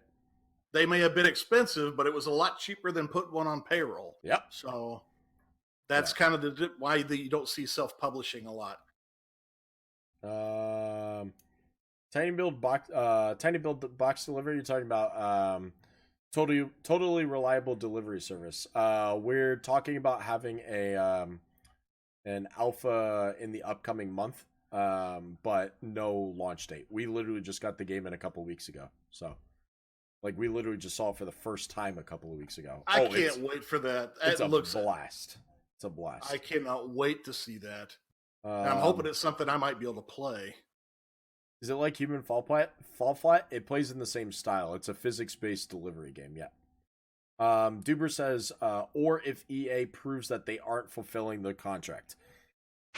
They may have been expensive, but it was a lot cheaper than putting one on payroll. Yep. So that's kind of why you don't see self-publishing a lot. Tiny Build box delivery. You're talking about totally reliable delivery service. We're talking about having an alpha in the upcoming month, but no launch date. We literally just got the game in a couple weeks ago, so we literally just saw it for the first time a couple of weeks ago. I can't wait for that. It's a blast. It's a blast. I cannot wait to see that. I'm hoping it's something I might be able to play. Is it like Human Fall Flat? It plays in the same style. It's a physics-based delivery game, yeah. Duber says, or if EA proves that they aren't fulfilling the contract.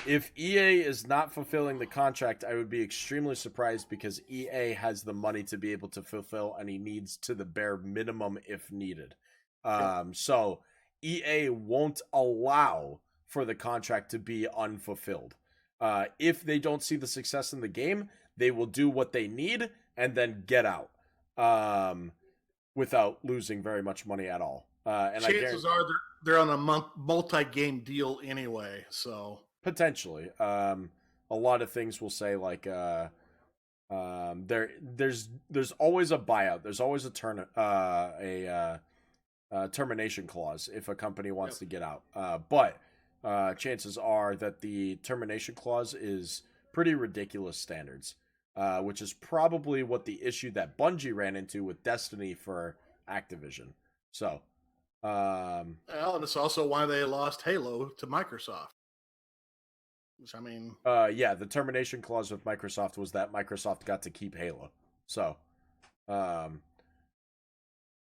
If EA is not fulfilling the contract, I would be extremely surprised because EA has the money to be able to fulfill any needs to the bare minimum if needed. So EA won't allow for the contract to be unfulfilled. If they don't see the success in the game, they will do what they need and then get out without losing very much money at all. And chances are they're on a multi-game deal anyway, so potentially. A lot of things will say There's always a buyout. There's always a termination clause if a company wants to get out. But chances are that the termination clause is pretty ridiculous standards, which is probably what the issue that Bungie ran into with Destiny for Activision. So, well, and it's also why they lost Halo to Microsoft. Which, I mean, yeah, the termination clause with Microsoft was that Microsoft got to keep Halo. So,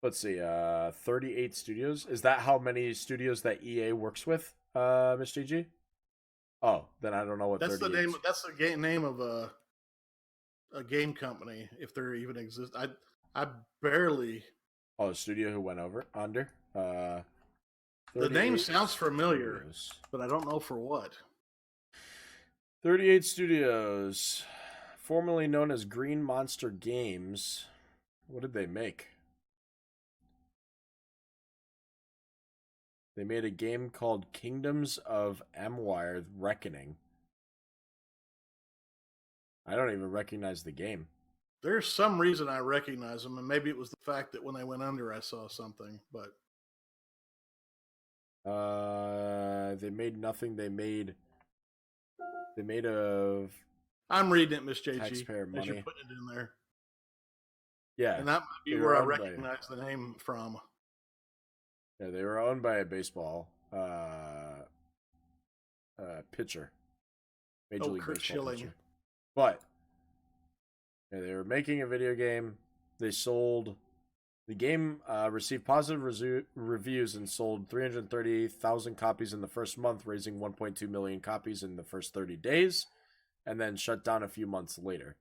let's see, 38 studios. Is that how many studios that EA works with, Miss GG? Oh, then I don't know what that's the name. That's the name of a game company, if there even exists. I barely. Oh, a studio who went under. The name sounds familiar, studios. But I don't know for what. 38 Studios, formerly known as Green Monster Games. What did they make? They made a game called Kingdoms of Amarr Reckoning. I don't even recognize the game. There's some reason I recognize them, and maybe it was the fact that when they went under, I saw something, but... They made nothing. They made of... I'm reading it, Miss JG, taxpayer money. As you're putting it in there. Yeah. And that might be where I recognize the name from. Yeah, they were owned by a baseball pitcher. Major League Kurt Baseball Schilling. pitcher. But yeah, they were making a video game. They sold... The game received positive reviews and sold 330,000 copies in the first month, raising 1.2 million copies in the first 30 days, and then shut down a few months later.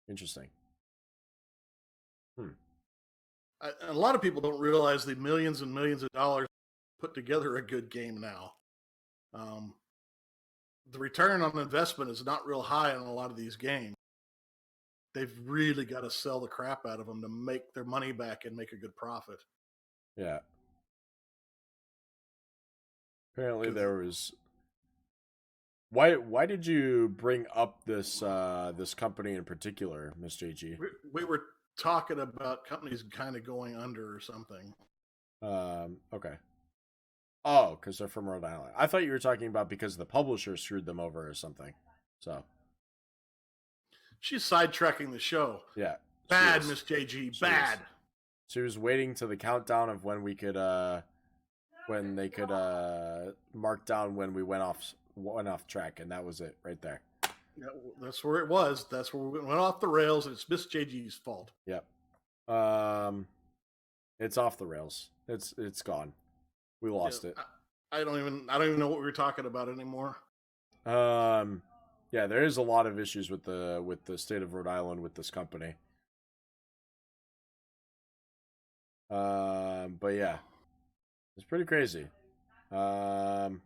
Interesting. A lot of people don't realize the millions and millions of dollars put together a good game now. The return on investment is not real high on a lot of these games. They've really got to sell the crap out of them to make their money back and make a good profit. Yeah. Apparently there was... Why did you bring up this this company in particular, Miss JG? We were talking about companies kind of going under or something. Okay. Oh, because they're from Rhode Island. I thought you were talking about because the publisher screwed them over or something. So... She's sidetracking the show. Yeah. Bad, Miss JG. Bad. She was waiting to the countdown of when we could when they could mark down when we went off track, and that was it right there. Yeah, that's where it was. That's where we went off the rails, and it's Miss JG's fault. Yep. It's off the rails. It's gone. We lost it. I don't even know what we were talking about anymore. Yeah, there is a lot of issues with the state of Rhode Island with this company. But yeah, it's pretty crazy. There's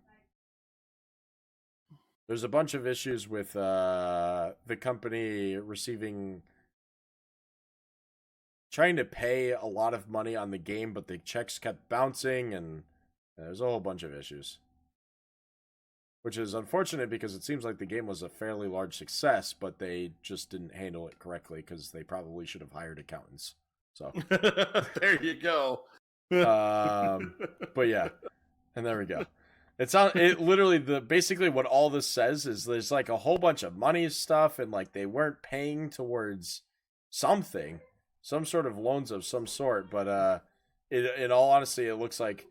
a bunch of issues with the company trying to pay a lot of money on the game, but the checks kept bouncing, and there's a whole bunch of issues. Which is unfortunate because it seems like the game was a fairly large success, but they just didn't handle it correctly because they probably should have hired accountants. So there you go. But yeah, and there we go. It literally basically what all this says is there's like a whole bunch of money stuff, and like they weren't paying towards something, some sort of loans of some sort. But in all honesty, it looks like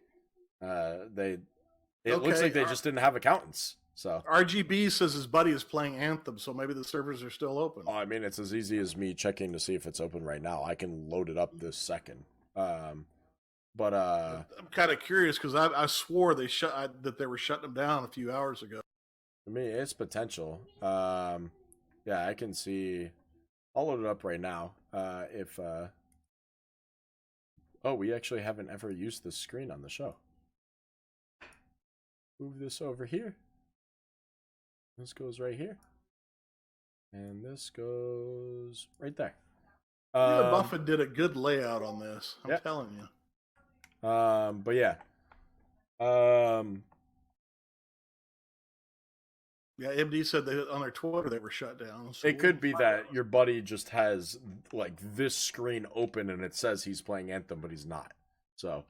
It looks like they just didn't have accountants. So RGB says his buddy is playing Anthem, so maybe the servers are still open. Oh, I mean, it's as easy as me checking to see if it's open right now. I can load it up this second. But I'm kind of curious because I swore that they were shutting them down a few hours ago. I mean, it's potential. Yeah, I can see. I'll load it up right now. Oh, we actually haven't ever used this screen on the show. Move this over here. This goes right here. And this goes right there. Buffett did a good layout on this. I'm telling you. But yeah. Yeah, MD said that on their Twitter they were shut down. So It could be that your buddy just has like this screen open and it says he's playing Anthem, but he's not. So,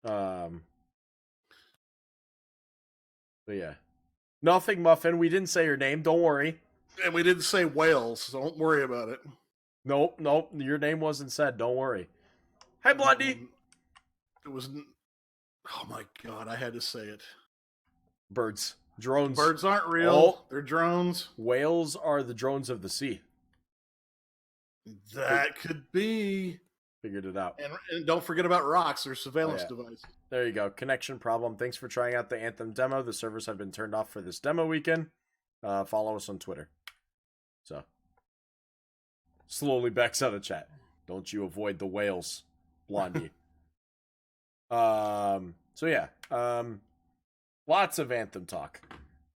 but yeah, nothing, Muffin. We didn't say your name. Don't worry. And we didn't say Wales, so don't worry about it. Nope. Your name wasn't said. Don't worry. Hi, Blondie. It was. Oh my God! I had to say it. Birds. Drones. Birds aren't real. Oh. They're drones. Whales are the drones of the sea. That could be. Figured it out. And don't forget about rocks. They're surveillance devices. There you go. Connection problem. Thanks for trying out the Anthem demo. The servers have been turned off for this demo weekend. Follow us on Twitter. So. Slowly backs out of chat. Don't you avoid the whales, Blondie. So yeah. Lots of Anthem talk.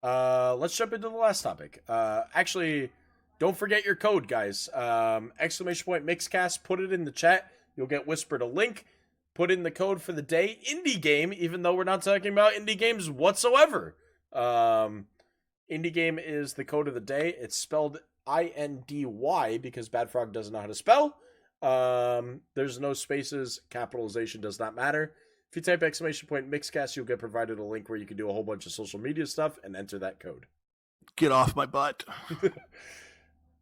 Let's jump into the last topic. Actually, don't forget your code, guys. Exclamation point Mixcast. Put it in the chat. You'll get whispered a link. Put in the code for the day. Indie game, even though we're not talking about indie games whatsoever. Indie game is the code of the day. It's spelled INDY because Bad Frog doesn't know how to spell. There's no spaces. Capitalization does not matter. If you type exclamation point Mixcast, you'll get provided a link where you can do a whole bunch of social media stuff and enter that code. Get off my butt.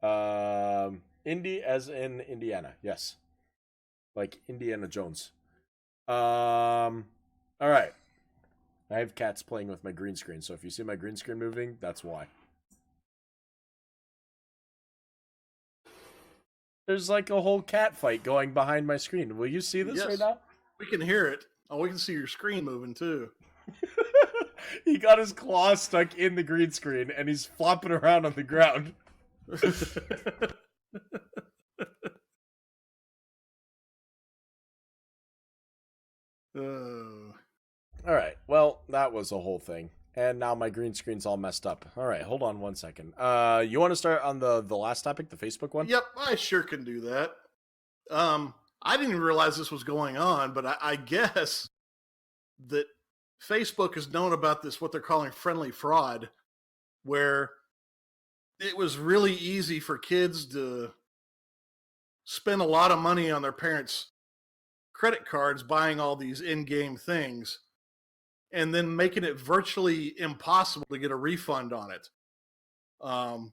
Indie as in Indiana. Yes. Like Indiana Jones. All right. I have cats playing with my green screen, so if you see my green screen moving, that's why. There's like a whole cat fight going behind my screen. Will you see this right now? We can hear it. Oh, we can see your screen moving too. He got his claw stuck in the green screen and he's flopping around on the ground. All right. Well, that was a whole thing. And now my green screen's all messed up. All right, hold on one second. You want to start on the last topic, the Facebook one? Yep, I sure can do that. I didn't even realize this was going on, but I guess that Facebook has known about this, what they're calling friendly fraud, where it was really easy for kids to spend a lot of money on their parents' credit cards buying all these in-game things and then making it virtually impossible to get a refund on it. And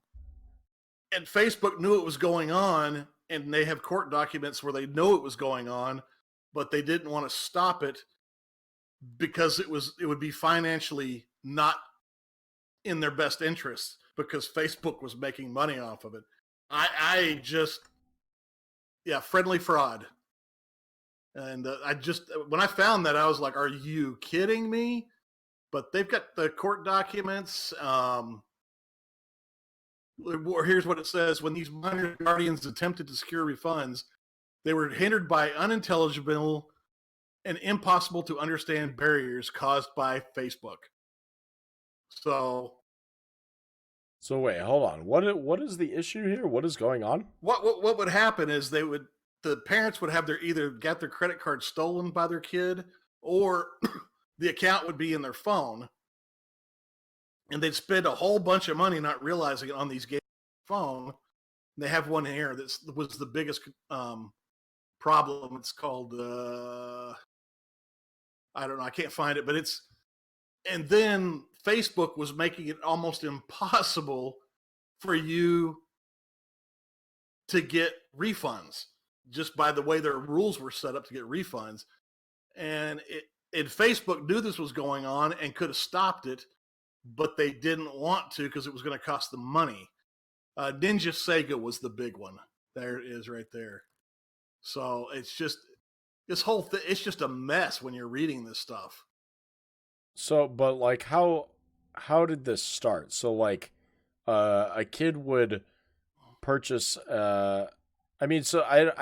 Facebook knew it was going on, and they have court documents where they know it was going on, but they didn't want to stop it because it would be financially not in their best interest because Facebook was making money off of it. Friendly fraud. And when I found that, I was like, are you kidding me? But they've got the court documents. Here's what it says. When these minor guardians attempted to secure refunds, they were hindered by unintelligible and impossible to understand barriers caused by Facebook. So wait, hold on. What is the issue here? What is going on? What would happen is the parents would have either get their credit card stolen by their kid, or the account would be in their phone, and they'd spend a whole bunch of money not realizing it on these games phone. They have one here that was the biggest problem. It's called I don't know. I can't find it, but and then Facebook was making it almost impossible for you to get refunds just by the way their rules were set up to get refunds. And Facebook knew this was going on and could have stopped it, but they didn't want to because it was going to cost them money. Ninja Sega was the big one. There it is right there. So it's just, this whole thing, it's just a mess when you're reading this stuff. So, but like, how did this start? So like, a kid would purchase, I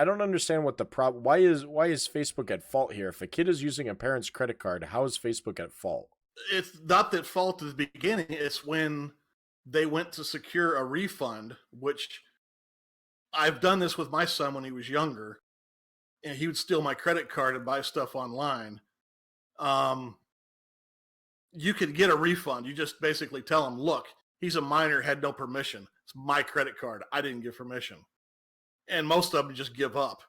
don't understand what the problem, why is Facebook at fault here? If a kid is using a parent's credit card, how is Facebook at fault? It's not that fault at the beginning. It's when they went to secure a refund, which I've done this with my son when he was younger, and he would steal my credit card and buy stuff online. you could get a refund. You just basically tell them, look, he's a minor, had no permission. It's my credit card. I didn't give permission. And most of them just give up.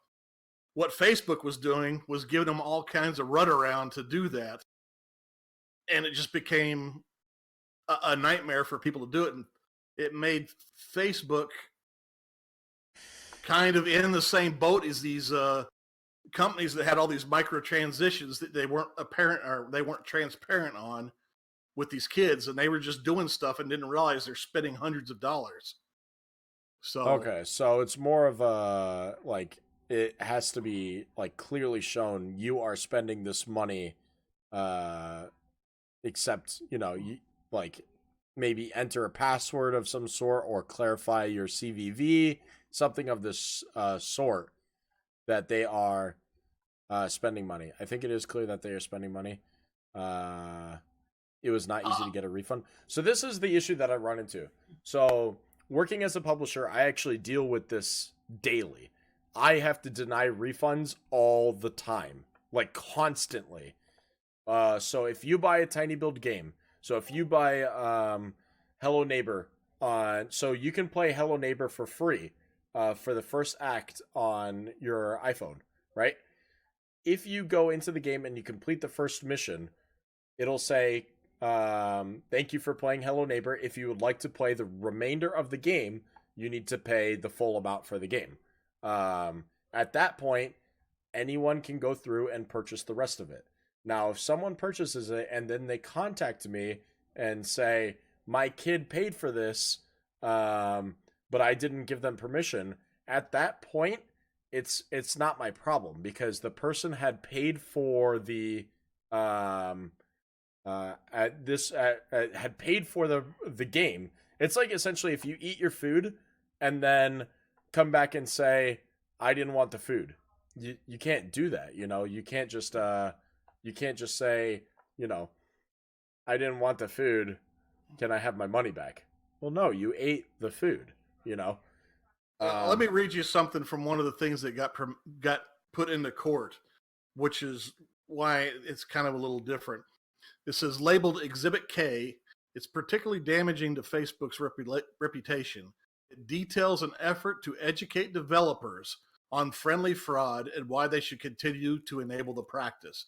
What Facebook was doing was giving them all kinds of runaround to do that. And it just became a nightmare for people to do it. And it made Facebook kind of in the same boat as these companies that had all these microtransactions that they weren't apparent or they weren't transparent on with these kids, and they were just doing stuff and didn't realize they're spending hundreds of dollars. So okay, so it's more of a like it has to be like clearly shown you are spending this money, except you like maybe enter a password of some sort or clarify your CVV, something of this sort, that they are spending money. I think it is clear that they are spending money. It was not easy to get a refund. So this is the issue that I run into. So working as a publisher, I actually deal with this daily. I have to deny refunds all the time, like constantly. So if you buy a Tiny Build game, so if you buy Hello Neighbor so you can play Hello Neighbor for free for the first act on your iPhone, right? If you go into the game and you complete the first mission, it'll say, thank you for playing Hello Neighbor. If you would like to play the remainder of the game, you need to pay the full amount for the game. At that point, anyone can go through and purchase the rest of it. Now, if someone purchases it and then they contact me and say, my kid paid for this, but I didn't give them permission, at that point, it's not my problem, because the person had paid for the had paid for the game. It's like essentially if you eat your food and then come back and say, I didn't want the food. You can't do that, You can't just say, I didn't want the food. Can I have my money back? Well, no, you ate the food, Let me read you something from one of the things that got put into court, which is why it's kind of a little different. It says, labeled Exhibit K, it's particularly damaging to Facebook's reputation. It details an effort to educate developers on friendly fraud and why they should continue to enable the practice.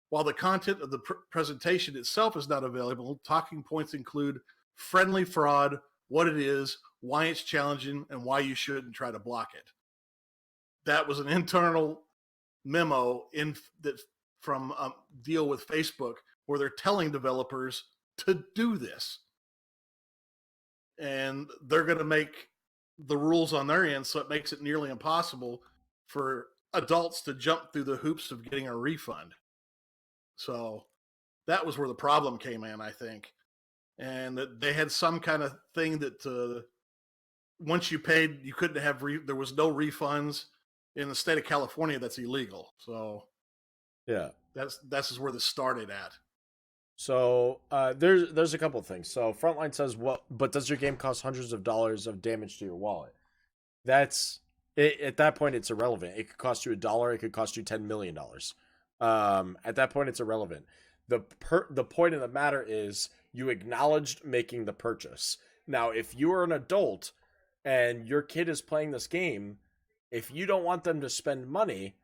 While the content of the presentation itself is not available, talking points include friendly fraud, what it is, why it's challenging, and why you shouldn't try to block it. That was an internal memo from deal with Facebook where they're telling developers to do this. And they're going to make the rules on their end so it makes it nearly impossible for adults to jump through the hoops of getting a refund. So that was where the problem came in, I think. And that they had some kind of thing that once you paid, you couldn't have, there was no refunds. In the state of California, that's illegal. So yeah, that's where this started at. So there's a couple of things. So Frontline says, but does your game cost hundreds of dollars of damage to your wallet? That's it, at that point, it's irrelevant. It could cost you $1. It could cost you $10 million. At that point, it's irrelevant. The point of the matter is you acknowledged making the purchase. Now, if you are an adult and your kid is playing this game, if you don't want them to spend money,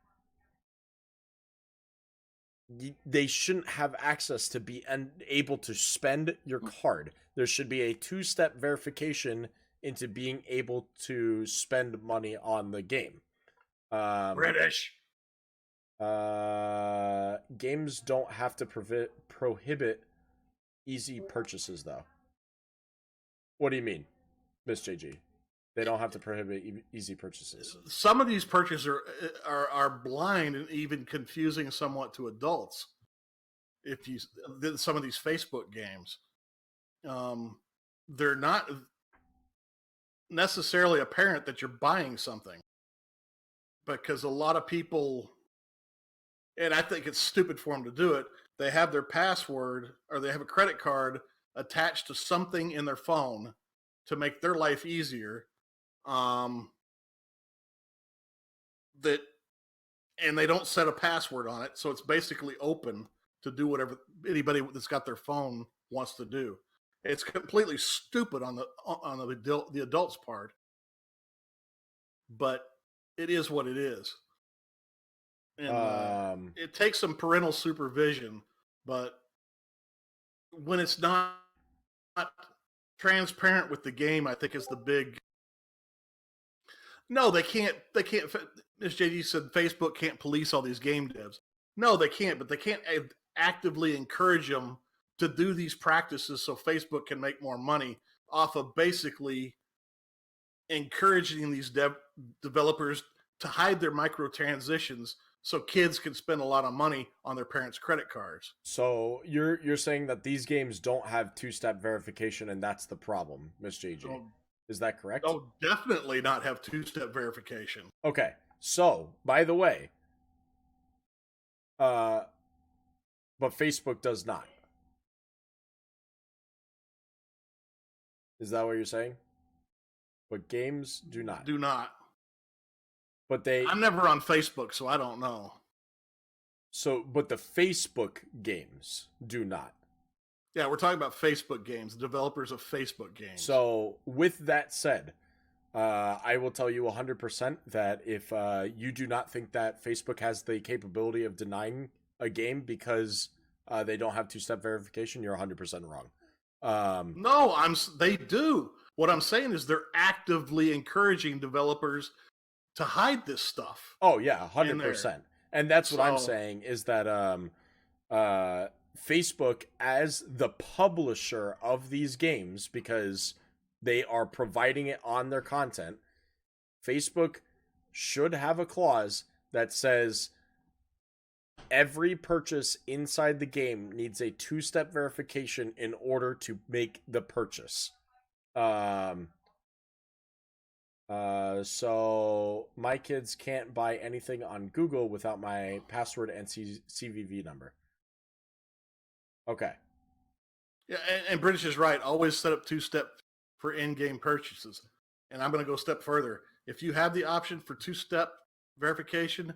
they shouldn't have access to be able to spend your card. There should be a 2-step verification into being able to spend money on the game. British. Games don't have to prohibit easy purchases, though. What do you mean, Miss JG? They don't have to prohibit easy purchases. Some of these purchases are blind and even confusing somewhat to adults. If you some of these Facebook games, they're not necessarily apparent that you're buying something, because a lot of people, and I think it's stupid for them to do it, they have their password or they have a credit card attached to something in their phone to make their life easier. And they don't set a password on it, so it's basically open to do whatever anybody that's got their phone wants to do. It's completely stupid on the adult's part, but it is what it is. And it takes some parental supervision, but when it's not transparent with the game, I think is the big. No, they can't. As JD said, Facebook can't police all these game devs. No, they can't, but they can't actively encourage them to do these practices so Facebook can make more money off of basically encouraging these developers to hide their microtransactions so kids can spend a lot of money on their parents' credit cards. So you're saying that these games don't have two-step verification, and that's the problem, Miss JG. Is that correct? Oh, definitely not have two-step verification. Okay. So, by the way, but Facebook does not. Is that what you're saying? But games do not. Do not. But I'm never on Facebook, so I don't know. So, but the Facebook games do not. Yeah, we're talking about Facebook games, developers of Facebook games. So, with that said, I will tell you 100% that if you do not think that Facebook has the capability of denying a game because they don't have two-step verification, you're 100% wrong. No, they do. What I'm saying is they're actively encouraging developers to hide this stuff. Oh yeah, 100%. And that's what I'm saying is that Facebook, as the publisher of these games, because they are providing it on their content, Facebook should have a clause that says every purchase inside the game needs a two-step verification in order to make the purchase. So my kids can't buy anything on Google without my password and CVV number. Okay. Yeah, and British is right. Always set up two-step for in-game purchases. And I'm going to go a step further. If you have the option for two-step verification,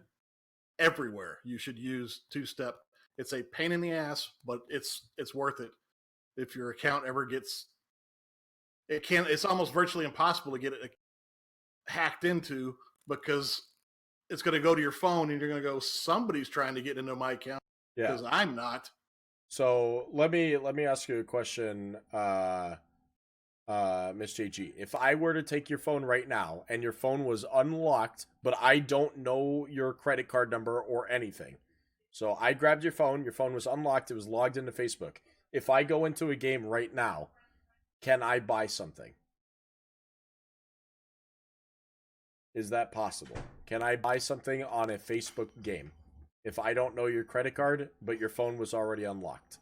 everywhere you should use two-step. It's a pain in the ass, but it's worth it. If your account ever gets, it's almost virtually impossible to get it hacked into because it's going to go to your phone and you're going to go, somebody's trying to get into my account because I'm not. So let me ask you a question, Miss JG. If I were to take your phone right now and your phone was unlocked, but I don't know your credit card number or anything. So I grabbed your phone was unlocked, it was logged into Facebook. If I go into a game right now, can I buy something? Is that possible? Can I buy something on a Facebook game if I don't know your credit card, but your phone was already unlocked?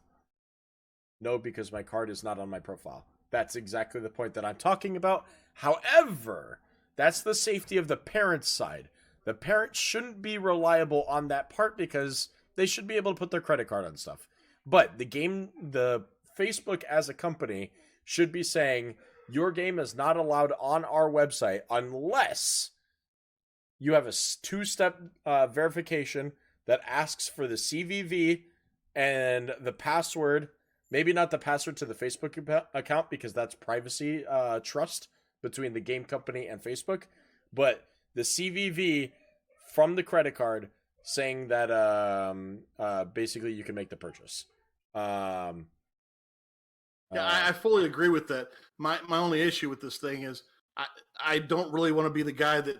No, because my card is not on my profile. That's exactly the point that I'm talking about. However, that's the safety of the parent's side. The parent shouldn't be reliable on that part because they should be able to put their credit card on stuff. But the Facebook as a company should be saying, your game is not allowed on our website unless you have a two-step verification that asks for the CVV and the password. Maybe not the password to the Facebook account because that's privacy trust between the game company and Facebook, but the CVV from the credit card saying that basically you can make the purchase. Yeah, I fully agree with that. My only issue with this thing is I don't really want to be the guy that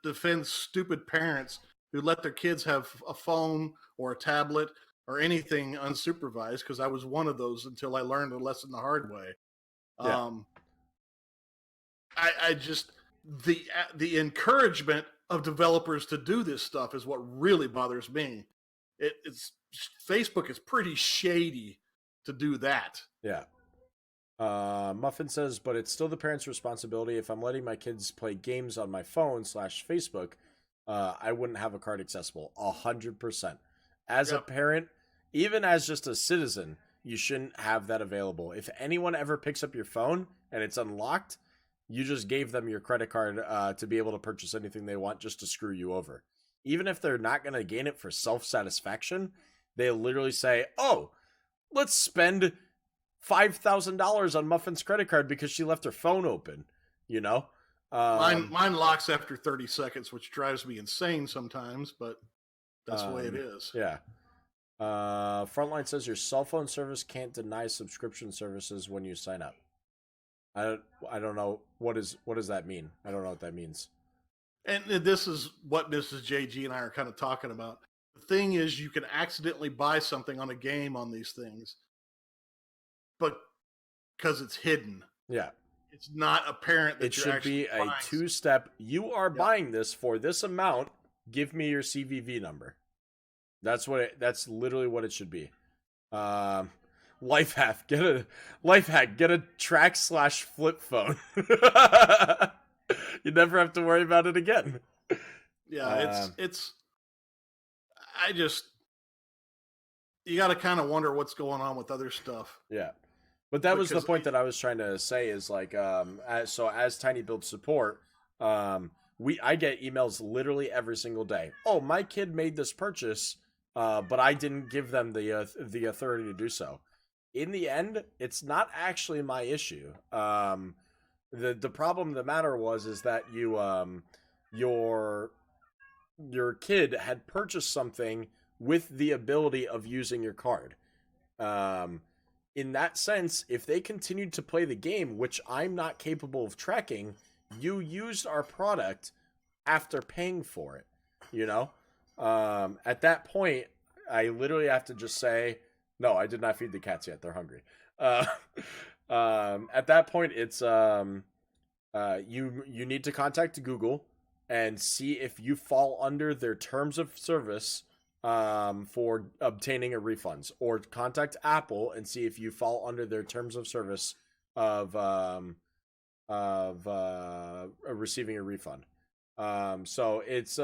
defends stupid parents who let their kids have a phone or a tablet or anything unsupervised, because I was one of those until I learned a lesson the hard way. Yeah. I just the encouragement of developers to do this stuff is what really bothers me. It's Facebook is pretty shady to do that. Yeah. Muffin says, but it's still the parents' responsibility. If I'm letting my kids play games on my phone /Facebook, I wouldn't have a card accessible. 100%. As a parent, even as just a citizen, you shouldn't have that available. If anyone ever picks up your phone and it's unlocked, you just gave them your credit card to be able to purchase anything they want just to screw you over. Even if they're not going to gain it for self-satisfaction, They literally say, "Oh, let's spend $5,000 on Muffin's credit card because she left her phone open." You know, Mine locks after 30 seconds, which drives me insane sometimes, but that's the way it is. Yeah. Frontline says your cell phone service can't deny subscription services when you sign up. I don't know what does that mean. I don't know what that means. And this is what Mrs. JG and I are kind of talking about. The thing is, you can accidentally buy something on a game on these things, but because it's hidden. Yeah. It's not apparent that it should be a two-step. You are buying this for this amount. Give me your CVV number. That's literally what it should be. Life hack. Get a track/flip phone. You never have to worry about it again. Yeah, you got to kind of wonder what's going on with other stuff. Yeah. But that was the point that I was trying to say is like, as Tiny Build support, I get emails literally every single day. Oh, my kid made this purchase, but I didn't give them the authority to do so. In the end, it's not actually my issue. The problem of the matter is that your kid had purchased something with the ability of using your card. In that sense, if they continued to play the game, which I'm not capable of tracking, you used our product after paying for it. You know, at that point, I literally have to just say, no, I did not feed the cats yet. They're hungry. At that point, it's you need to contact Google and see if you fall under their terms of service for obtaining a refund, or contact Apple and see if you fall under their terms of service of receiving a refund. So it's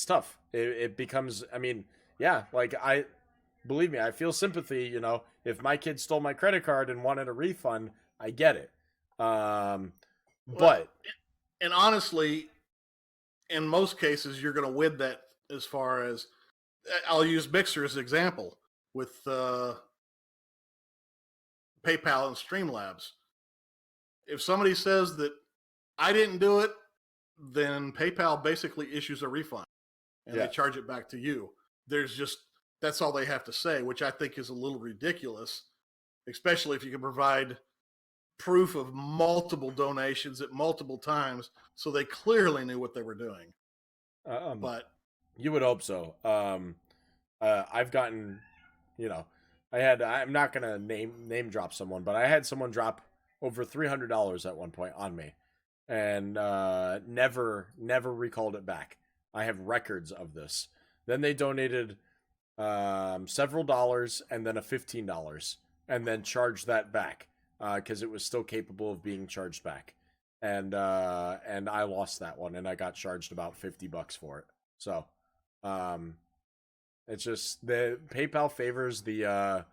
tough. It becomes, I mean, yeah, like believe me, I feel sympathy. You know, if my kid stole my credit card and wanted a refund, I get it. And honestly, in most cases, you're going to win that. As far as, I'll use Mixer as an example with PayPal and Streamlabs. If somebody says that I didn't do it, then PayPal basically issues a refund and they charge it back to you. That's all they have to say, which I think is a little ridiculous, especially if you can provide proof of multiple donations at multiple times, so they clearly knew what they were doing. But you would hope so. I've gotten, you know, I'm not gonna name drop someone, but I had someone drop over $300 at one point on me, and never recalled it back. I have records of this. Then they donated several dollars and then a $15, and then charged that back because it was still capable of being charged back. And I lost that one, and I got charged about $50 for it. So, it's just the PayPal favors the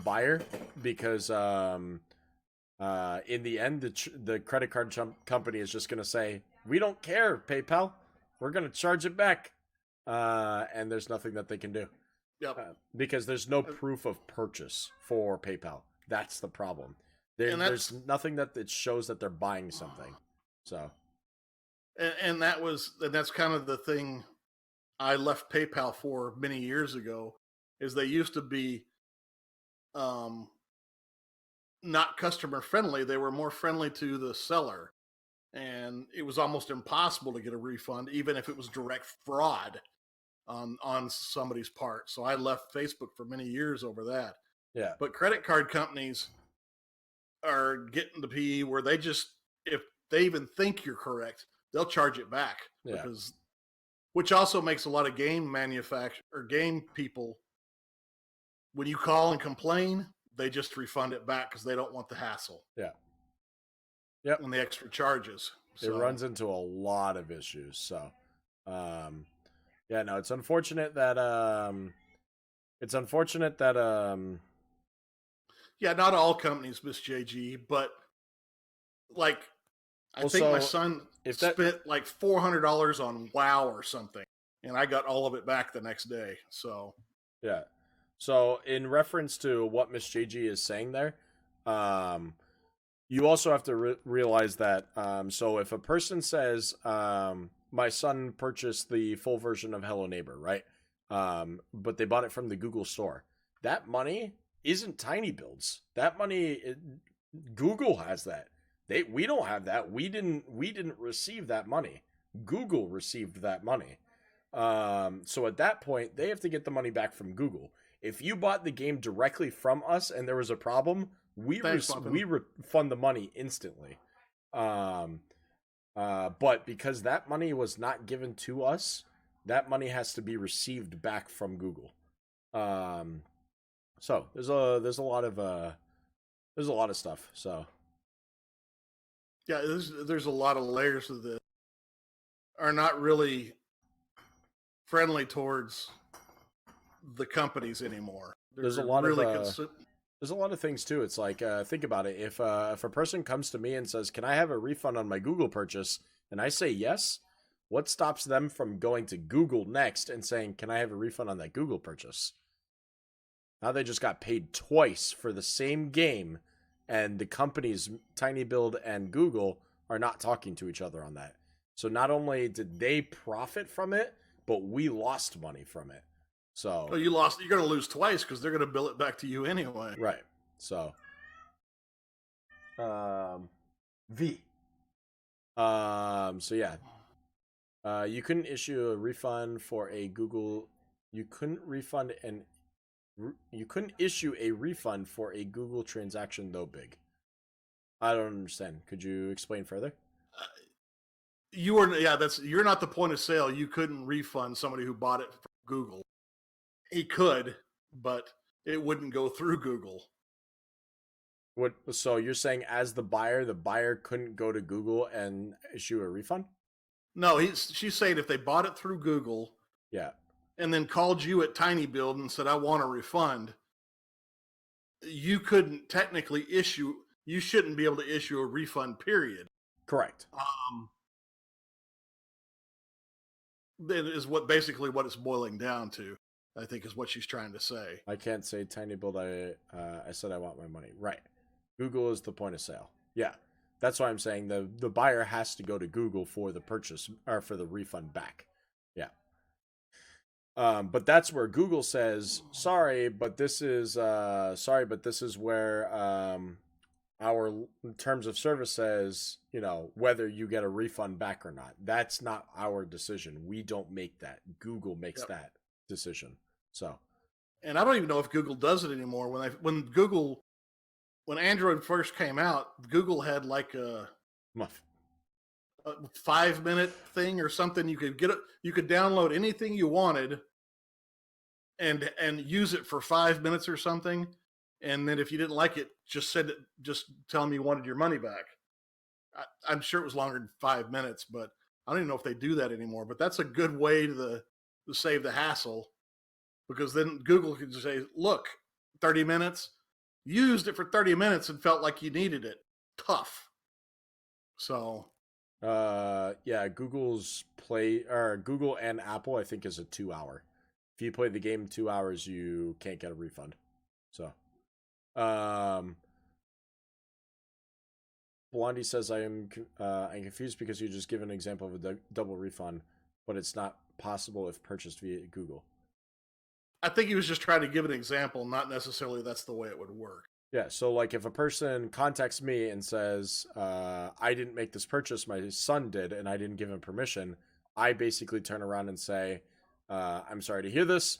buyer because in the end the credit card company is just going to say, we don't care, PayPal, we're going to charge it back, and there's nothing that they can do. Yep. Because there's no proof of purchase for PayPal. That's the problem. There's nothing that it shows that they're buying something. So, and that's kind of the thing I left PayPal for many years ago, is they used to be not customer friendly. They were more friendly to the seller, and it was almost impossible to get a refund, even if it was direct fraud on somebody's part. So I left Facebook for many years over that. Yeah. But credit card companies are getting to be where they just, if they even think you're correct, they'll charge it back. Yeah. Which also makes a lot of game game people, when you call and complain, they just refund it back because they don't want the hassle. Yeah. Yep. And the extra charges. It runs into a lot of issues. So, yeah, no, it's unfortunate that yeah, not all companies, Miss JG, but like, I think my son spent like $400 on WoW or something, and I got all of it back the next day. So yeah. So in reference to what Miss JG is saying there, you also have to realize that. So if a person says, "My son purchased the full version of Hello Neighbor," right? But they bought it from the Google store. That money isn't Tiny Build's. That money, Google has that. We don't have that. We didn't receive that money. Google received that money. So at that point, they have to get the money back from Google. If you bought the game directly from us and there was a problem, we refund the money instantly. But because that money was not given to us, that money has to be received back from Google. So there's a lot of stuff. So yeah, there's a lot of layers of this are not really friendly towards the companies anymore. There's a lot of things too. It's like, think about it. If a person comes to me and says, "Can I have a refund on my Google purchase?" and I say yes, what stops them from going to Google next and saying, "Can I have a refund on that Google purchase?" Now they just got paid twice for the same game, and the companies Tiny Build and Google are not talking to each other on that. So not only did they profit from it, but we lost money from it. So you're going to lose twice because they're going to bill it back to you anyway. Right. So V. So yeah. You couldn't issue a refund for a Google. You couldn't issue a refund for a Google transaction though big. I don't understand. Could you explain further? You're not the point of sale. You couldn't refund somebody who bought it from Google. He could, but it wouldn't go through Google. So you're saying as the buyer couldn't go to Google and issue a refund? No, she's saying if they bought it through Google, yeah, and then called you at Tiny Build and said, "I want a refund," you couldn't technically issue. You shouldn't be able to issue a refund. Period. Correct. That is what it's boiling down to. I think is what she's trying to say. I can't say Tiny Build. I said I want my money. Right. Google is the point of sale. Yeah. That's why I'm saying the buyer has to go to Google for the purchase or for the refund back. Yeah. But that's where Google says, sorry, but this is where our terms of service says, whether you get a refund back or not. That's not our decision. We don't make that. Google makes that decision. So, and I don't even know if Google does it anymore. When Android first came out, Google had like a 5-minute thing or something. You could download anything you wanted and use it for 5 minutes or something. And then if you didn't like it, just tell them you wanted your money back. I'm sure it was longer than 5 minutes, but I don't even know if they do that anymore. But that's a good way to save the hassle, because then Google can just say, look, 30 minutes, used it for 30 minutes and felt like you needed it. Tough. So, Google and Apple, I think, is a 2 hour. If you play the game 2 hours, you can't get a refund. So, Blondie says, I'm confused because you just give an example of a double refund, but it's not possible if purchased via Google. I think he was just trying to give an example, not necessarily that's the way it would work. Yeah, so like if a person contacts me and says, I didn't make this purchase, my son did, and I didn't give him permission, I basically turn around and say, I'm sorry to hear this.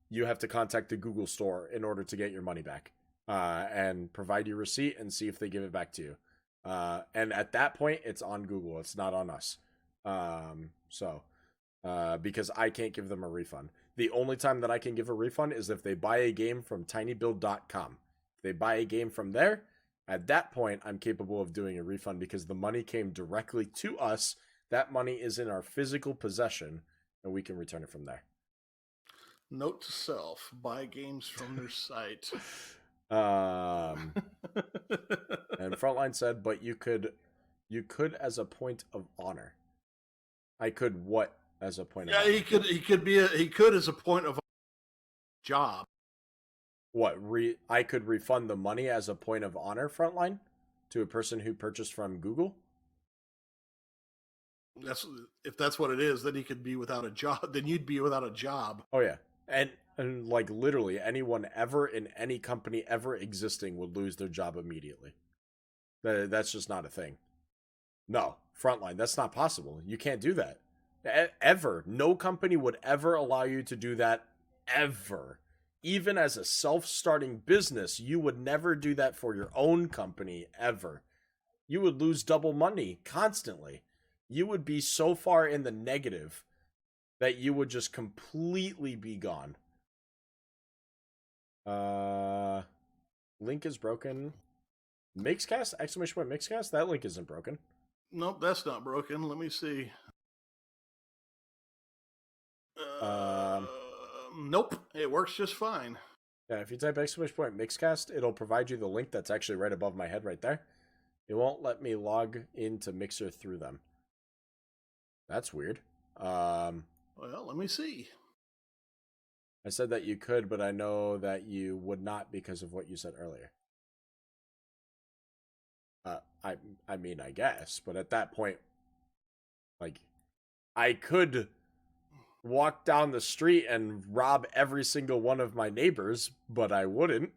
You have to contact the Google store in order to get your money back, and provide your receipt and see if they give it back to you. And at that point, it's on Google. It's not on us. Because I can't give them a refund. The only time that I can give a refund is if they buy a game from tinybuild.com. If they buy a game from there, at that point, I'm capable of doing a refund because the money came directly to us. That money is in our physical possession, and we can return it from there. Note to self, buy games from their site. And Frontline said, but you could as a point of honor. I could what as a point Yeah, of honor. he could as a point of job. What, I could refund the money as a point of honor, Frontline, to a person who purchased from Google? If that's what it is, then he could be without a job. Then you'd be without a job. Oh, yeah. And like literally anyone ever in any company ever existing would lose their job immediately. That's just not a thing. No, Frontline, that's not possible. You can't do that. Ever. No company would ever allow you to do that, ever. Even as a self-starting business, you would never do that for your own company, ever. You would lose double money constantly. You would be so far in the negative that you would just completely be gone. Link is broken. Mixcast? Exclamation point Mixcast? That link isn't broken. Nope, that's not broken. Let me see. Nope, it works just fine. Yeah, if you type exclamation point Mixcast, it'll provide you the link that's actually right above my head right there. It won't let me log into Mixer through them. That's weird. Well, let me see. I said that you could, but I know that you would not because of what you said earlier. I mean, I guess, but at that point, like, I could walk down the street and rob every single one of my neighbors, but I wouldn't.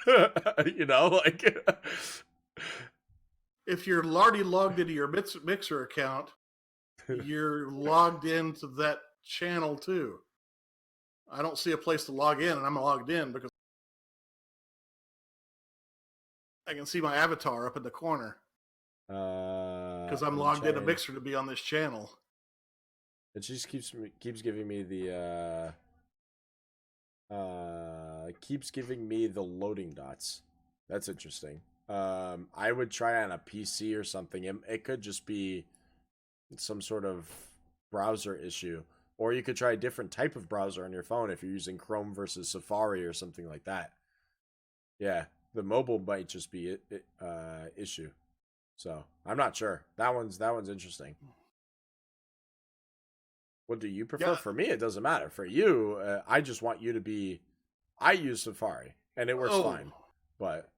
You know, like, if you're already logged into your Mixer account, you're logged into that channel too. I don't see a place to log in, and I'm logged in because I can see my avatar up in the corner. Because I'm logged into Mixer to be on this channel. It just keeps giving me the keeps giving me the loading dots. That's interesting. I would try on a PC or something. It could just be some sort of browser issue, or you could try a different type of browser on your phone if you're using Chrome versus Safari or something like that. Yeah, the mobile might just be issue. So I'm not sure. That one's interesting. What do you prefer? Yeah. For me, it doesn't matter. For you, I just want you to be. I use Safari and it works fine, but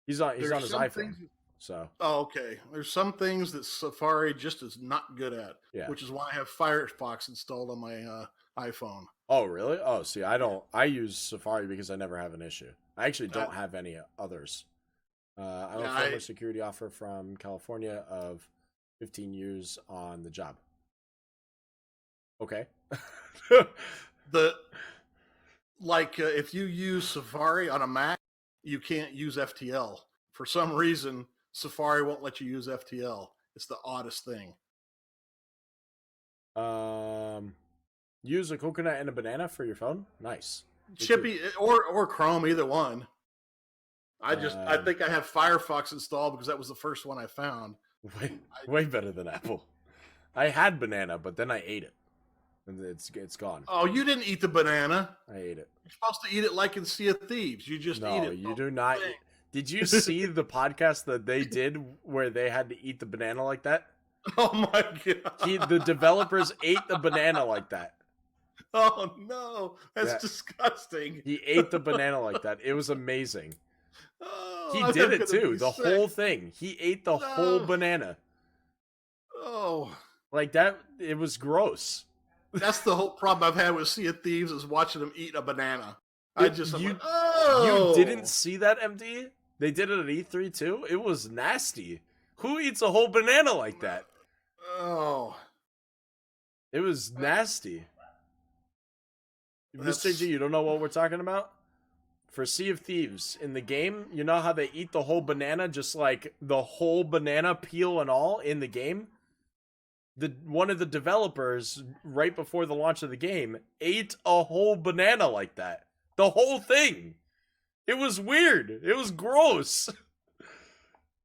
he's on his iPhone. So okay. There's some things that Safari just is not good at. Yeah. Which is why I have Firefox installed on my iPhone. Oh really? Oh, see, I don't. I use Safari because I never have an issue. I actually don't have any others. I have a former security offer from California of 15 years on the job. Okay. If you use Safari on a Mac, you can't use FTL. For some reason, Safari won't let you use FTL. It's the oddest thing. Use a coconut and a banana for your phone. Nice. Chippy or Chrome, either one. I think I have Firefox installed because that was the first one I found. Way better than Apple. I had banana, but then I ate it. And it's gone. Oh, you didn't eat the banana. I ate it. You're supposed to eat it like in Sea of Thieves. You just eat it. No, you do not. Did you see the podcast that they did where they had to eat the banana like that? Oh my god! The developers ate the banana like that. Oh no, that's disgusting. He ate the banana like that. It was amazing. Oh, he did it too. The whole thing. He ate the whole banana. Oh, like that. It was gross. That's the whole problem I've had with Sea of Thieves is watching them eat a banana. You didn't see that, MD? They did it at E3 too? It was nasty. Who eats a whole banana like that? Oh. It was nasty. Mr. G, you don't know what we're talking about? For Sea of Thieves, in the game, you know how they eat the whole banana, just like the whole banana peel and all in the game? One of the developers, right before the launch of the game, ate a whole banana like that. The whole thing. It was weird. It was gross.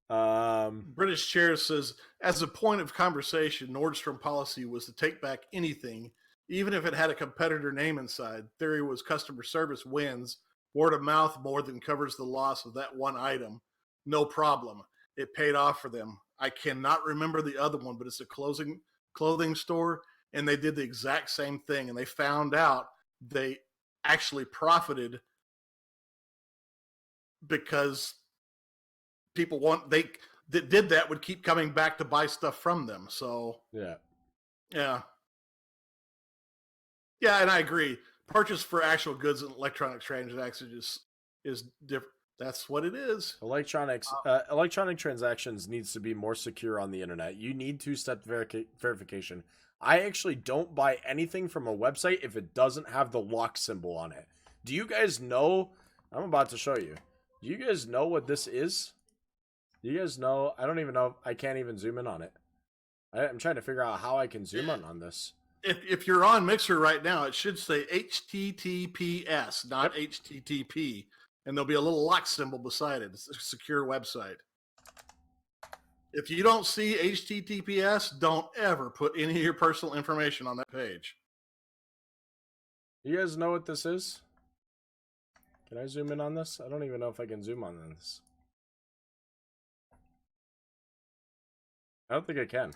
British Chair says, as a point of conversation, Nordstrom policy was to take back anything, even if it had a competitor name inside. Theory was customer service wins. Word of mouth more than covers the loss of that one item. No problem. It paid off for them. I cannot remember the other one, but it's a clothing store, and they did the exact same thing, and they found out they actually profited because people that did that would keep coming back to buy stuff from them. So yeah. And I agree. Purchase for actual goods and electronic transactions is different. That's what it is. Electronic transactions needs to be more secure on the internet. You need two-step verification. I actually don't buy anything from a website if it doesn't have the lock symbol on it. Do you guys know? I'm about to show you. Do you guys know what this is? Do you guys know? I don't even know. I can't even zoom in on it. I'm trying to figure out how I can zoom in on this. If you're on Mixer right now, it should say HTTPS, not HTTP. And there'll be a little lock symbol beside it. It's a secure website. If you don't see HTTPS, don't ever put any of your personal information on that page. You guys know what this is? Can I zoom in on this? I don't even know if I can zoom on this. I don't think I can.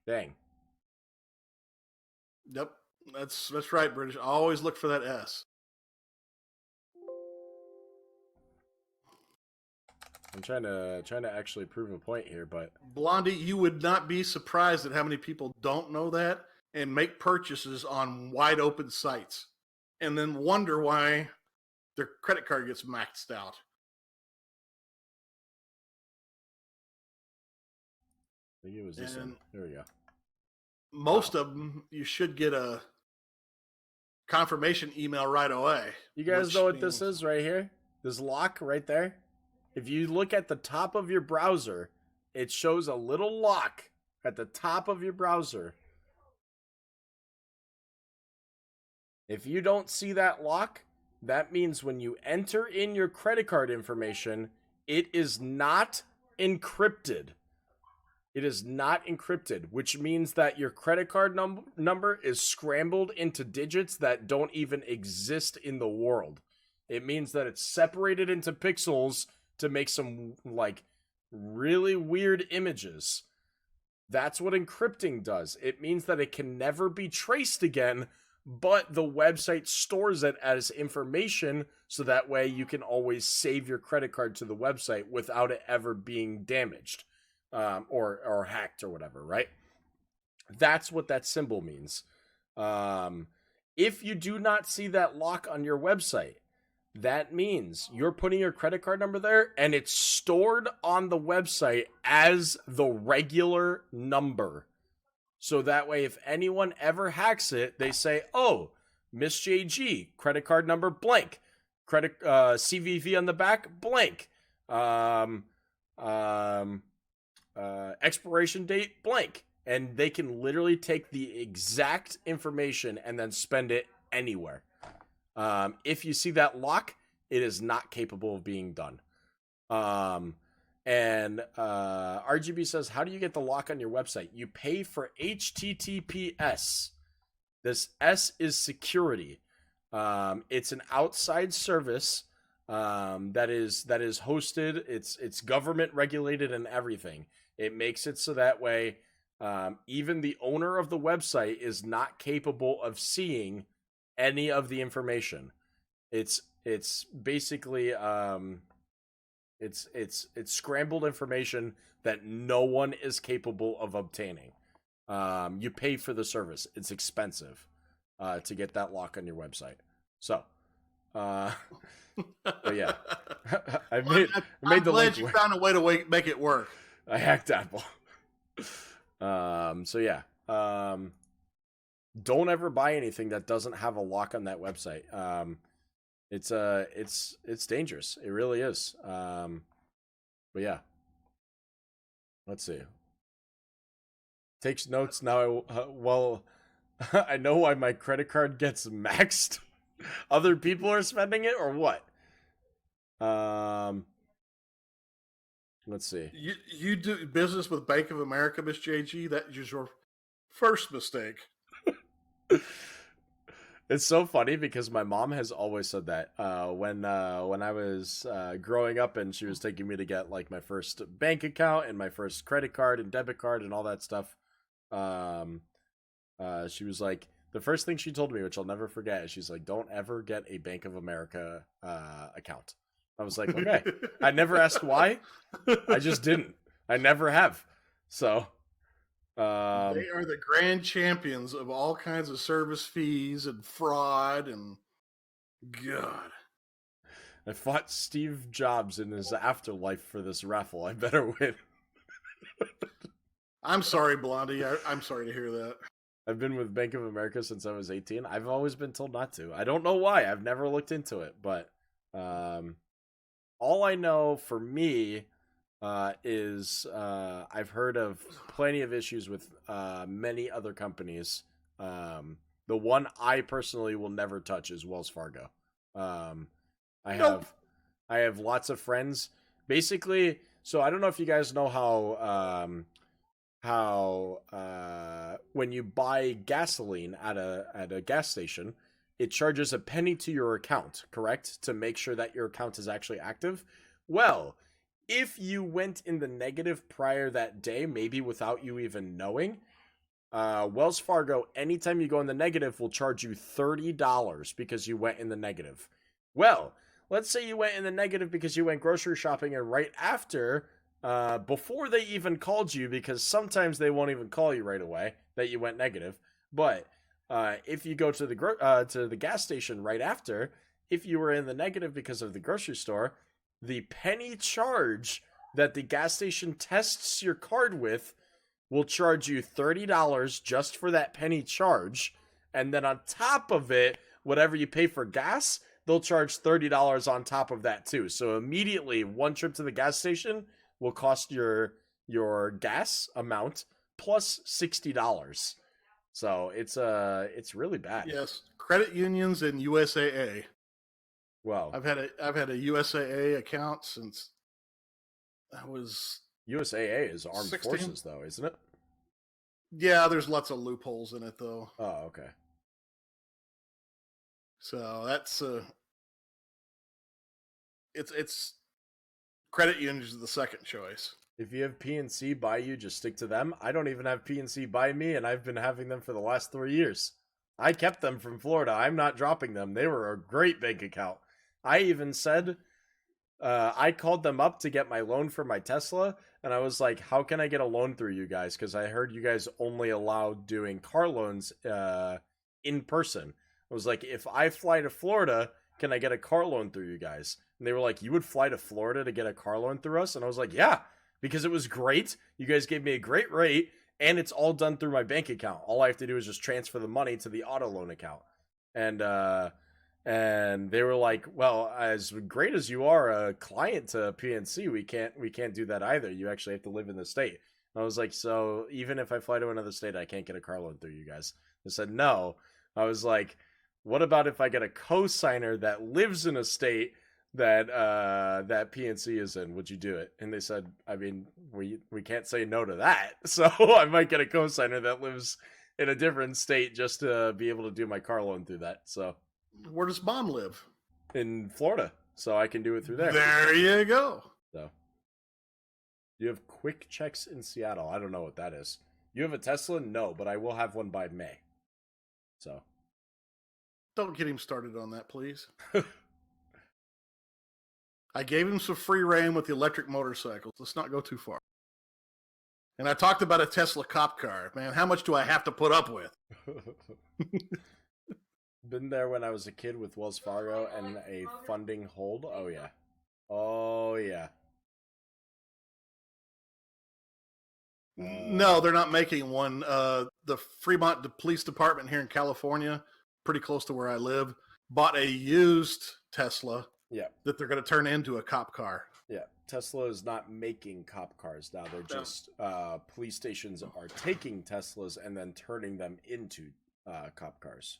Dang. Yep, that's right, British. Always look for that S. I'm trying to actually prove a point here, but Blondie, you would not be surprised at how many people don't know that and make purchases on wide open sites and then wonder why their credit card gets maxed out. I think it was this one. There we go. Most of them, you should get a confirmation email right away. You guys know what this is right here? This lock right there? If you look at the top of your browser, it shows a little lock at the top of your browser. If you don't see that lock, that means when you enter in your credit card information, it is not encrypted. It is not encrypted, which means that your credit card number is scrambled into digits that don't even exist in the world. It means that it's separated into pixels to make some, like, really weird images. That's what encrypting does. It means that it can never be traced again, but the website stores it as information so that way you can always save your credit card to the website without it ever being damaged. Or hacked or whatever, right? That's what that symbol means. If you do not see that lock on your website, that means you're putting your credit card number there and it's stored on the website as the regular number. So that way, if anyone ever hacks it, they say, oh, Miss JG, credit card number blank, credit CVV on the back blank, expiration date blank, and they can literally take the exact information and then spend it anywhere. If you see that lock, it is not capable of being done. And RGB says, how do you get the lock on your website? You pay for HTTPS. This S is security. It's an outside service that is hosted. It's government regulated and everything. It makes it so that way even the owner of the website is not capable of seeing any of the information. It's basically it's scrambled information that no one is capable of obtaining. You pay for the service. It's expensive to get that lock on your website. So, but yeah, I made the link. You found a way to make it work. I hacked Apple. So yeah. Don't ever buy anything that doesn't have a lock on that website. It's dangerous. It really is. But yeah. Let's see. Takes notes now. Well, I know why my credit card gets maxed. Other people are spending it, or what? Let's see. You do business with Bank of America, Miss JG. That is your first mistake. It's so funny because my mom has always said that when I was growing up and she was taking me to get like my first bank account and my first credit card and debit card and all that stuff. She was like, the first thing she told me, which I'll never forget, is she's like, don't ever get a Bank of America account. I was like, okay. I never asked why. I just didn't. I never have. So they are the grand champions of all kinds of service fees and fraud and God. I fought Steve Jobs in his afterlife for this raffle. I better win. I'm sorry, Blondie. I'm sorry to hear that. I've been with Bank of America since I was 18. I've always been told not to. I don't know why. I've never looked into it, but all I know for me is I've heard of plenty of issues with many other companies. The one I personally will never touch is Wells Fargo. I have lots of friends. Basically, so I don't know if you guys know how when you buy gasoline at a gas station, it charges a penny to your account, correct? To make sure that your account is actually active. Well, if you went in the negative prior that day, maybe without you even knowing, Wells Fargo, anytime you go in the negative, will charge you $30 because you went in the negative. Well, let's say you went in the negative because you went grocery shopping and right after, before they even called you, because sometimes they won't even call you right away that you went negative. But if you go to the gas station right after, if you were in the negative because of the grocery store, the penny charge that the gas station tests your card with will charge you $30 just for that penny charge. And then on top of it, whatever you pay for gas, they'll charge $30 on top of that too. So immediately, one trip to the gas station will cost your gas amount plus $60. So it's really bad. Yes, credit unions and USAA. Well, I've had a USAA account since I was USAA is armed 16. forces though, isn't it? Yeah, there's lots of loopholes in it though. Oh, okay. So that's it's credit unions is the second choice. If you have PNC by you, just stick to them. I don't even have PNC by me, and I've been having them for the last 3 years. I kept them from Florida. I'm not dropping them. They were a great bank account. I even said, I called them up to get my loan for my Tesla, and I was like, how can I get a loan through you guys? Because I heard you guys only allow doing car loans in person. I was like, if I fly to Florida, can I get a car loan through you guys? And they were like, you would fly to Florida to get a car loan through us? And I was like, yeah, because it was great. You guys gave me a great rate, and it's all done through my bank account. All I have to do is just transfer the money to the auto loan account. And they were like, well, as great as you are a client to PNC, we can't do that either. You actually have to live in the state. And I was like, so even if I fly to another state, I can't get a car loan through you guys? They said, no. I was like, what about if I get a co-signer that lives in a state that that PNC is in? Would you do it? And they said, I mean, we can't say no to that. So I might get a co-signer that lives in a different state just to be able to do my car loan through that. So where does Mom live? In Florida, so I can do it through there. There you go. So you have quick checks in Seattle. I don't know what that is. You have a Tesla? No, but I will have one by May. So don't get him started on that, please. I gave him some free reign with the electric motorcycles. Let's not go too far. And I talked about a Tesla cop car. Man, how much do I have to put up with? Been there when I was a kid with Wells Fargo and a funding hold. Oh, yeah. Oh, yeah. No, they're not making one. The Fremont Police Department here in California, pretty close to where I live, bought a used Tesla. Yeah. That they're going to turn into a cop car. Yeah. Tesla is not making cop cars now. They're just police stations are taking Teslas and then turning them into cop cars.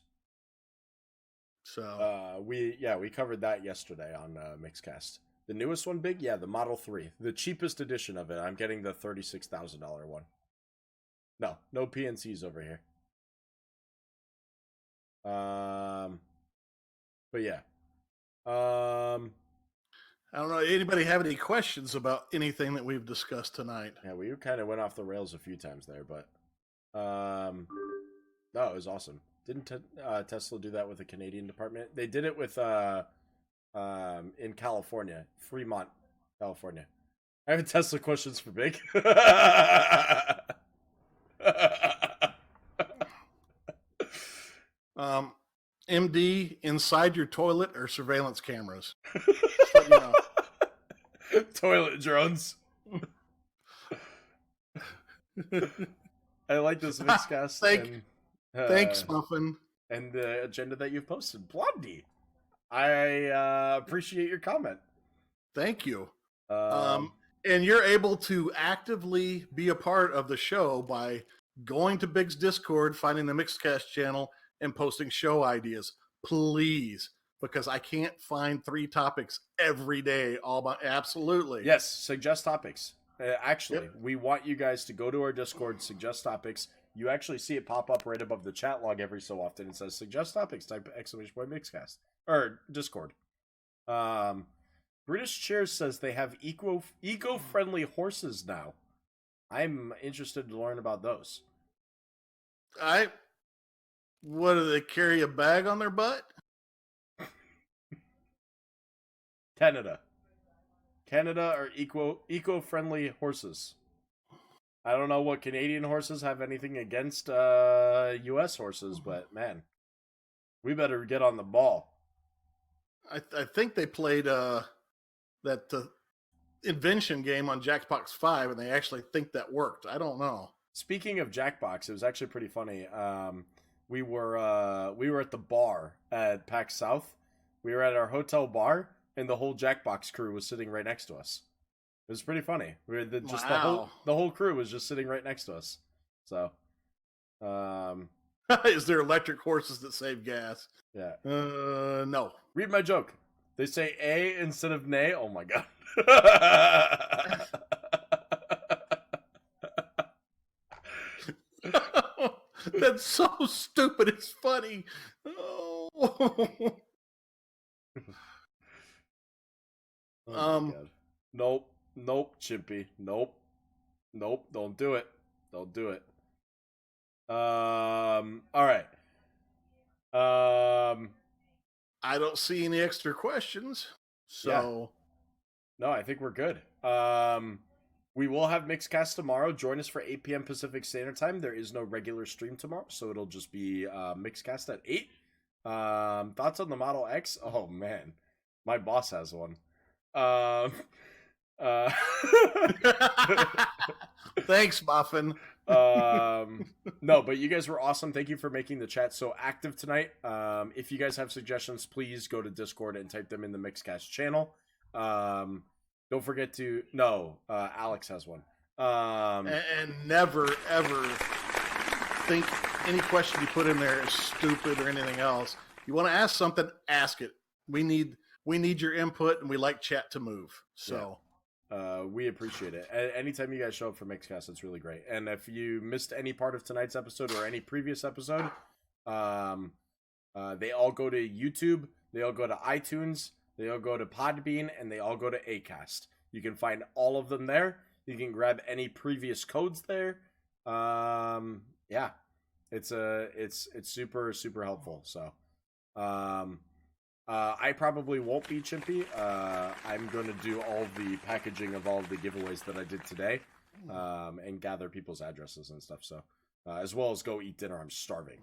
So we covered that yesterday on Mixcast. The newest one, big, the Model 3, the cheapest edition of it. I'm getting the $36,000 one. No PNCs over here. But yeah. I don't know. Anybody have any questions about anything that we've discussed tonight? Yeah, we kind of went off the rails a few times there, but No, it was awesome. Didn't Tesla do that with the Canadian department? They did it with in California, Fremont, California. I have Tesla questions for Big. MD, inside your toilet or surveillance cameras? So, you know. Toilet drones. I like this Mixcast. Thanks, Muffin. And the agenda that you've posted. Blondie, I appreciate your comment. Thank you. And you're able to actively be a part of the show by going to Big's Discord, finding the Mixcast channel, and posting show ideas. Please, because I can't find 3 topics every day. Absolutely. Yes, suggest topics. Actually, we want you guys to go to our Discord, suggest topics. You actually see it pop up right above the chat log every so often. It says suggest topics, type !Mixcast or Discord. British Chairs says they have eco-friendly horses now. I'm interested to learn about those. What do they carry a bag on their butt? Canada are eco-friendly horses. I don't know what Canadian horses have anything against U.S. horses, but man, we better get on the ball. I think they played that invention game on Jackbox 5, and they actually think that worked. I don't know. Speaking of Jackbox, it was actually pretty funny. We were at the bar at PAX South. We were at our hotel bar, and the whole Jackbox crew was sitting right next to us. It was pretty funny. The whole crew was just sitting right next to us. So, is there electric horses that save gas? Yeah. No. Read my joke. They say A instead of nay. Oh my god. That's so stupid. It's funny. Oh. Oh nope, Chimpy. Nope. Don't do it. All right. I don't see any extra questions. So no, I think we're good. We will have Mixcast tomorrow. Join us for 8 p.m. Pacific Standard Time. There is no regular stream tomorrow, so it'll just be Mixcast at 8. Thoughts on the Model X? Oh man, my boss has one. Thanks, Muffin. No, but you guys were awesome. Thank you for making the chat so active tonight. If you guys have suggestions, please go to Discord and type them in the Mixcast channel. Don't forget to Alex has one. And never ever think any question you put in there is stupid or anything else. You want to ask something, ask it. We need your input, and we like chat to move. So we appreciate it. Anytime you guys show up for Mixcast, it's really great. And if you missed any part of tonight's episode or any previous episode, they all go to YouTube, they all go to iTunes, they all go to Podbean, and they all go to Acast. You can find all of them there. You can grab any previous codes there. It's super, super helpful. So, I probably won't be Chimpy. I'm going to do all the packaging of all of the giveaways that I did today, and gather people's addresses and stuff. So, as well as go eat dinner. I'm starving.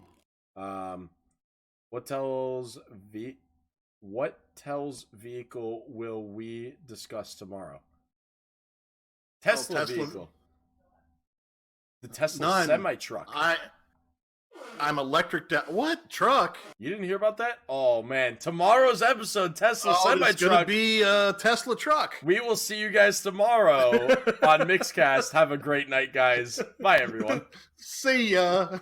What tells vehicle will we discuss tomorrow? Tesla vehicle. The Tesla semi-truck. I'm electric. What truck? You didn't hear about that? Oh man! Tomorrow's episode, Tesla semi-truck. It's gonna be a Tesla truck. We will see you guys tomorrow on Mixcast. Have a great night, guys. Bye, everyone. See ya.